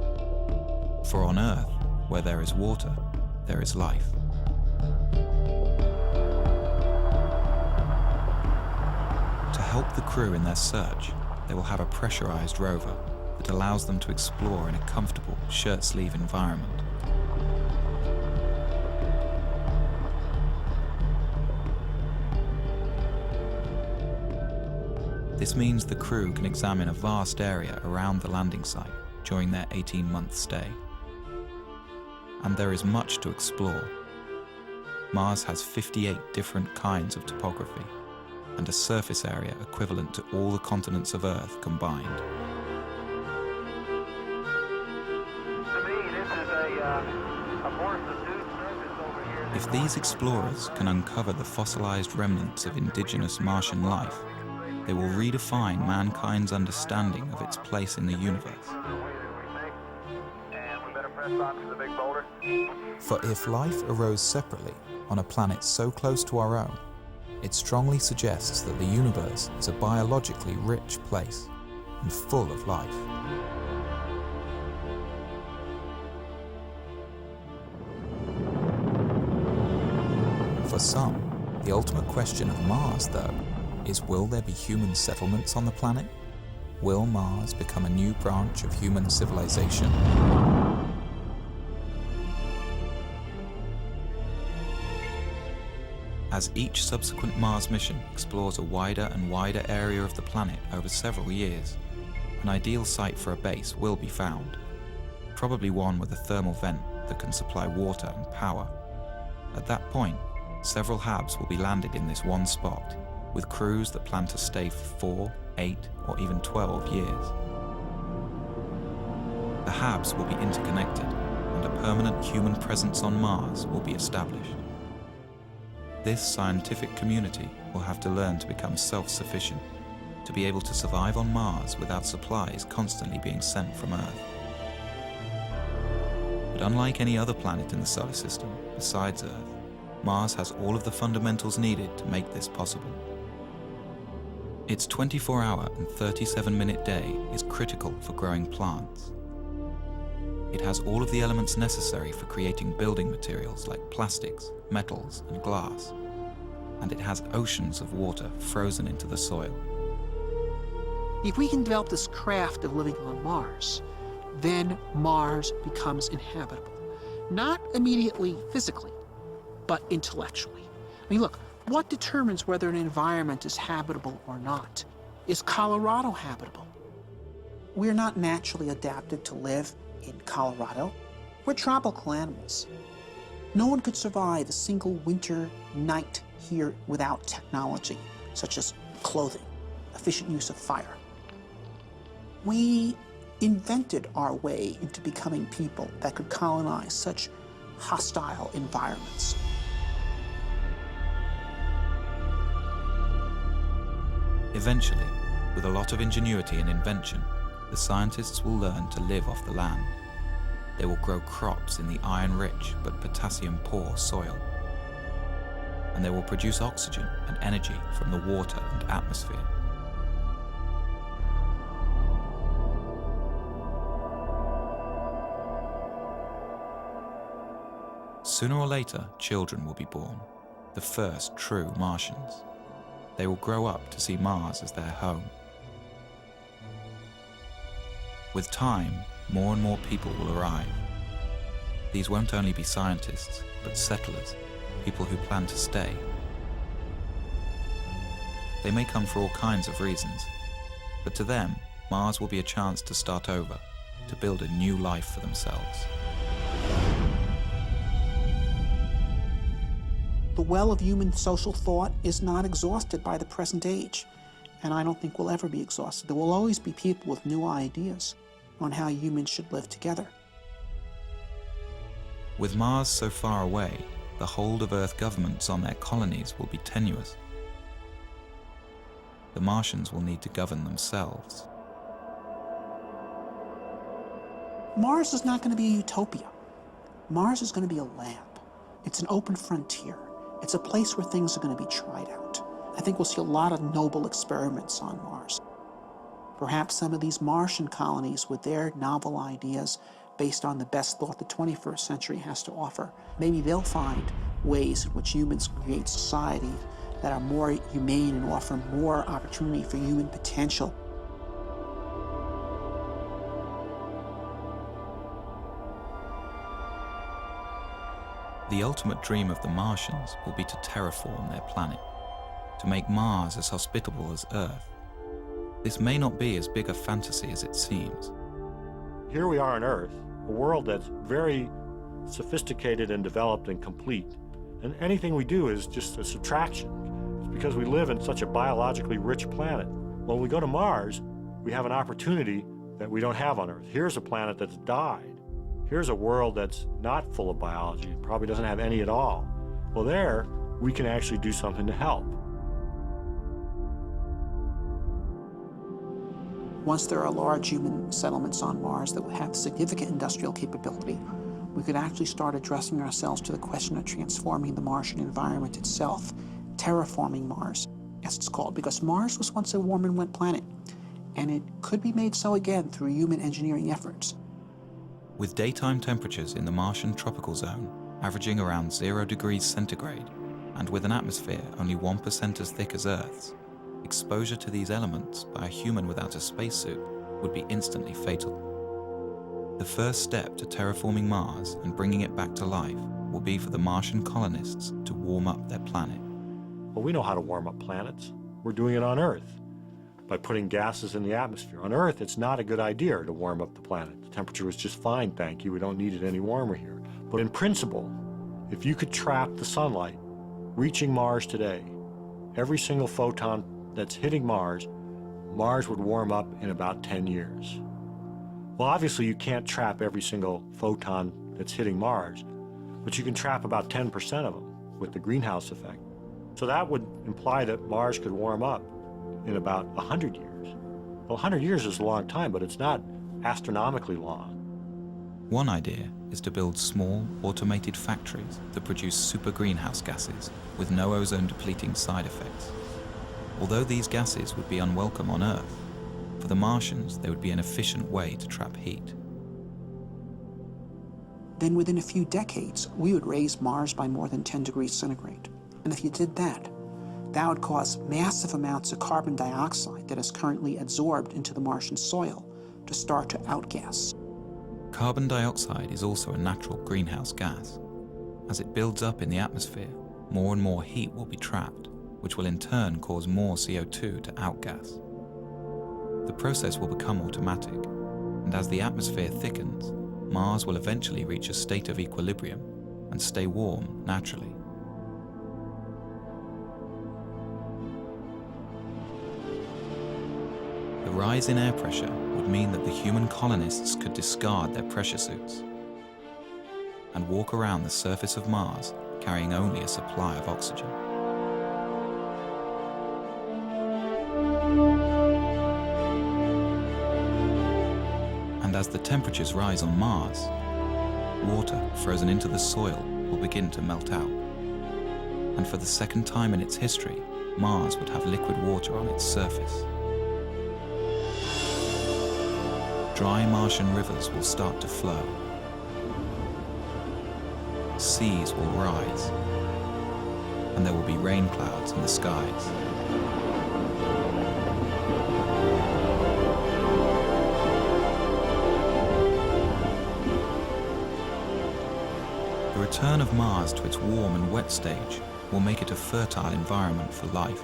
For on Earth, where there is water, there is life. To help the crew in their search, they will have a pressurized rover that allows them to explore in a comfortable shirt-sleeve environment. This means the crew can examine a vast area around the landing site during their 18-month stay. And there is much to explore. Mars has 58 different kinds of topography and a surface area equivalent to all the continents of Earth combined. If these explorers can uncover the fossilized remnants of indigenous Martian life, they will redefine mankind's understanding of its place in the universe. For if life arose separately on a planet so close to our own, it strongly suggests that the universe is a biologically rich place and full of life. For some, the ultimate question of Mars, though, is will there be human settlements on the planet? Will Mars become a new branch of human civilization? As each subsequent Mars mission explores a wider and wider area of the planet over several years, an ideal site for a base will be found, probably one with a thermal vent that can supply water and power. At that point, several halves will be landed in this one spot, with crews that plan to stay for 4, 8, or even 12 years. The halves will be interconnected, and a permanent human presence on Mars will be established. This scientific community will have to learn to become self-sufficient, to be able to survive on Mars without supplies constantly being sent from Earth. But unlike any other planet in the solar system besides Earth, Mars has all of the fundamentals needed to make this possible. Its 24-hour and 37-minute day is critical for growing plants. It has all of the elements necessary for creating building materials like plastics, metals, and glass. And it has oceans of water frozen into the soil. If we can develop this craft of living on Mars, then Mars becomes inhabitable. Not immediately physically, but intellectually. I mean, look, what determines whether an environment is habitable or not? Is Colorado habitable? We're not naturally adapted to live in Colorado. We're tropical animals. No one could survive a single winter night here without technology, such as clothing, efficient use of fire. We invented our way into becoming people that could colonize such hostile environments. Eventually, with a lot of ingenuity and invention, the scientists will learn to live off the land. They will grow crops in the iron-rich but potassium-poor soil. And they will produce oxygen and energy from the water and atmosphere. Sooner or later, children will be born, the first true Martians. They will grow up to see Mars as their home. With time, more and more people will arrive. These won't only be scientists, but settlers, people who plan to stay. They may come for all kinds of reasons, but to them, Mars will be a chance to start over, to build a new life for themselves. The well of human social thought is not exhausted by the present age, and I don't think will ever be exhausted. There will always be people with new ideas on how humans should live together. With Mars so far away, the hold of Earth governments on their colonies will be tenuous. The Martians will need to govern themselves. Mars is not going to be a utopia. Mars is going to be a lab. It's an open frontier. It's a place where things are going to be tried out. I think we'll see a lot of noble experiments on Mars. Perhaps some of these Martian colonies with their novel ideas based on the best thought the 21st century has to offer, maybe they'll find ways in which humans create society that are more humane and offer more opportunity for human potential. The ultimate dream of the Martians will be to terraform their planet, to make Mars as hospitable as Earth. This may not be as big a fantasy as it seems. Here we are on Earth, a world that's very sophisticated and developed and complete. And anything we do is just a subtraction. It's because we live in such a biologically rich planet. When we go to Mars, we have an opportunity that we don't have on Earth. Here's a planet that's died. Here's a world that's not full of biology, probably doesn't have any at all. Well, there, we can actually do something to help. Once there are large human settlements on Mars that would have significant industrial capability, we could actually start addressing ourselves to the question of transforming the Martian environment itself, terraforming Mars, as it's called, because Mars was once a warm and wet planet, and it could be made so again through human engineering efforts. With daytime temperatures in the Martian tropical zone averaging around 0 degrees centigrade, and with an atmosphere only 1% as thick as Earth's, exposure to these elements by a human without a spacesuit would be instantly fatal. The first step to terraforming Mars and bringing it back to life will be for the Martian colonists to warm up their planet. Well, we know how to warm up planets. We're doing it on Earth. by putting gases in the atmosphere. On Earth, it's not a good idea to warm up the planet. The temperature was just fine, thank you. We don't need it any warmer here. But in principle, if you could trap the sunlight reaching Mars today, every single photon that's hitting Mars, Mars would warm up in about 10 years. Well, obviously you can't trap every single photon that's hitting Mars, but you can trap about 10% of them with the greenhouse effect. So that would imply that Mars could warm up in about 100 years. Well, 100 years is a long time, but it's not astronomically long. One idea is to build small, automated factories that produce super greenhouse gases with no ozone-depleting side effects. Although these gases would be unwelcome on Earth, for the Martians they would be an efficient way to trap heat. Then within a few decades, we would raise Mars by more than 10 degrees centigrade. And if you did that, that would cause massive amounts of carbon dioxide that is currently absorbed into the Martian soil to start to outgas. Carbon dioxide is also a natural greenhouse gas. As it builds up in the atmosphere, more and more heat will be trapped, which will in turn cause more CO2 to outgas. The process will become automatic, and as the atmosphere thickens, Mars will eventually reach a state of equilibrium and stay warm naturally. The rise in air pressure would mean that the human colonists could discard their pressure suits and walk around the surface of Mars carrying only a supply of oxygen. And as the temperatures rise on Mars, water frozen into the soil will begin to melt out. And for the second time in its history, Mars would have liquid water on its surface. Dry Martian rivers will start to flow. Seas will rise, and there will be rain clouds in the skies. The return of Mars to its warm and wet stage will make it a fertile environment for life.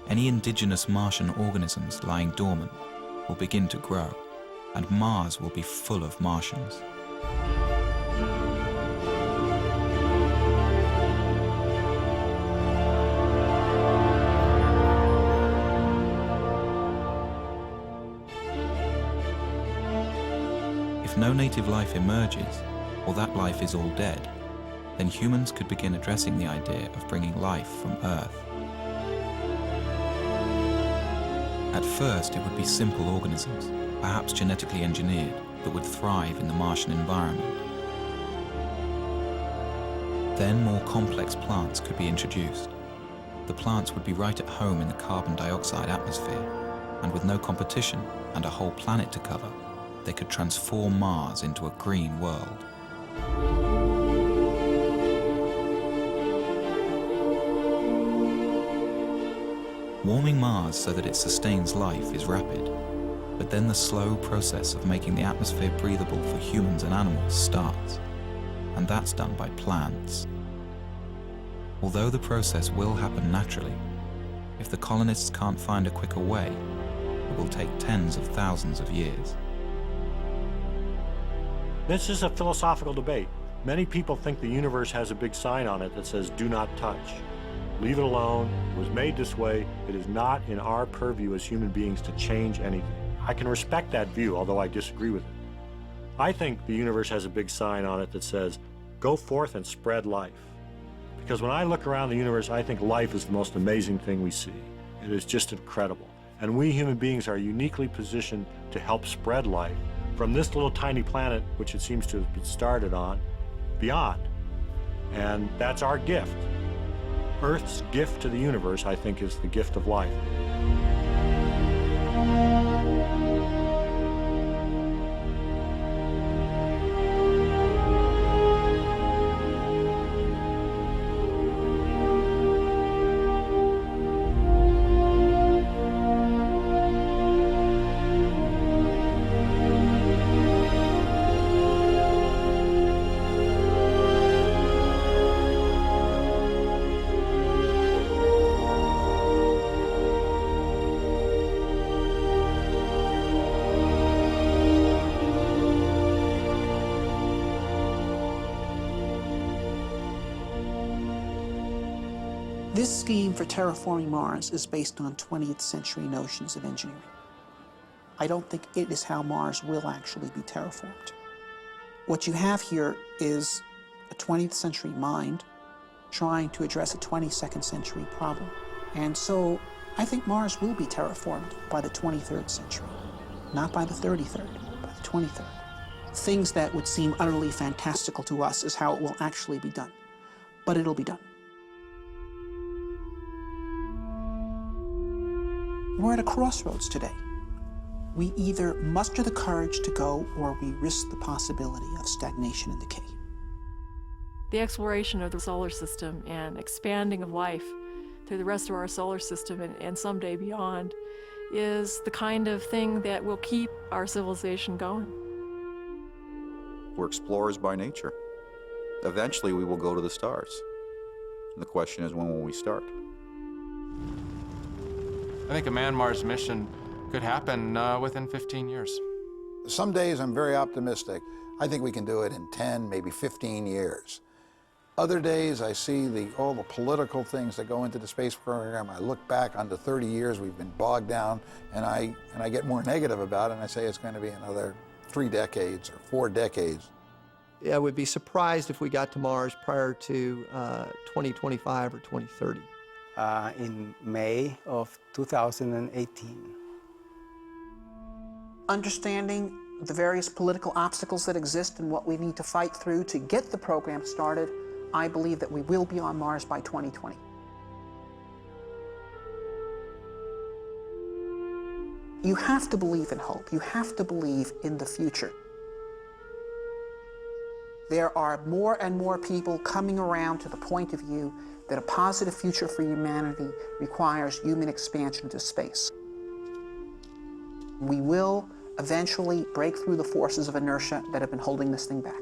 Any indigenous Martian organisms lying dormant will begin to grow, and Mars will be full of Martians. If no native life emerges, or that life is all dead, then humans could begin addressing the idea of bringing life from Earth. At first, it would be simple organisms, perhaps genetically engineered, that would thrive in the Martian environment. Then more complex plants could be introduced. The plants would be right at home in the carbon dioxide atmosphere, and with no competition and a whole planet to cover, they could transform Mars into a green world. Warming Mars so that it sustains life is rapid, but then the slow process of making the atmosphere breathable for humans and animals starts, and that's done by plants. Although the process will happen naturally, if the colonists can't find a quicker way, it will take tens of thousands of years. This is a philosophical debate. Many people think the universe has a big sign on it that says, "Do not touch. Leave it alone. It was made this way. It is not in our purview as human beings to change anything." I can respect that view, although I disagree with it. I think the universe has a big sign on it that says, "Go forth and spread life." Because when I look around the universe, I think life is the most amazing thing we see. It is just incredible. And we human beings are uniquely positioned to help spread life from this little tiny planet, which it seems to have been started on, beyond. And that's our gift. Earth's gift to the universe, I think, is the gift of life. This scheme for terraforming Mars is based on 20th century notions of engineering. I don't think it is how Mars will actually be terraformed. What you have here is a 20th century mind trying to address a 22nd century problem. And so I think Mars will be terraformed by the 23rd century, not by the 33rd, by the 23rd. Things that would seem utterly fantastical to us is how it will actually be done, but it'll be done. We're at a crossroads today. We either muster the courage to go or we risk the possibility of stagnation and decay. The exploration of the solar system and expanding of life through the rest of our solar system and someday beyond is the kind of thing that will keep our civilization going. We're explorers by nature. Eventually we will go to the stars. And the question is, when will we start? I think a man-Mars mission could happen within 15 years. Some days I'm very optimistic. I think we can do it in 10, maybe 15 years. Other days I see all the political things that go into the space program. I look back on the 30 years we've been bogged down, and I get more negative about it, and I say it's going to be another 3 decades or 4 decades. I would be surprised if we got to Mars prior to 2025 or 2030. In May of 2018. Understanding the various political obstacles that exist and what we need to fight through to get the program started, I believe that we will be on Mars by 2020. You have to believe in hope. You have to believe in the future. There are more and more people coming around to the point of view that a positive future for humanity requires human expansion into space. We will eventually break through the forces of inertia that have been holding this thing back.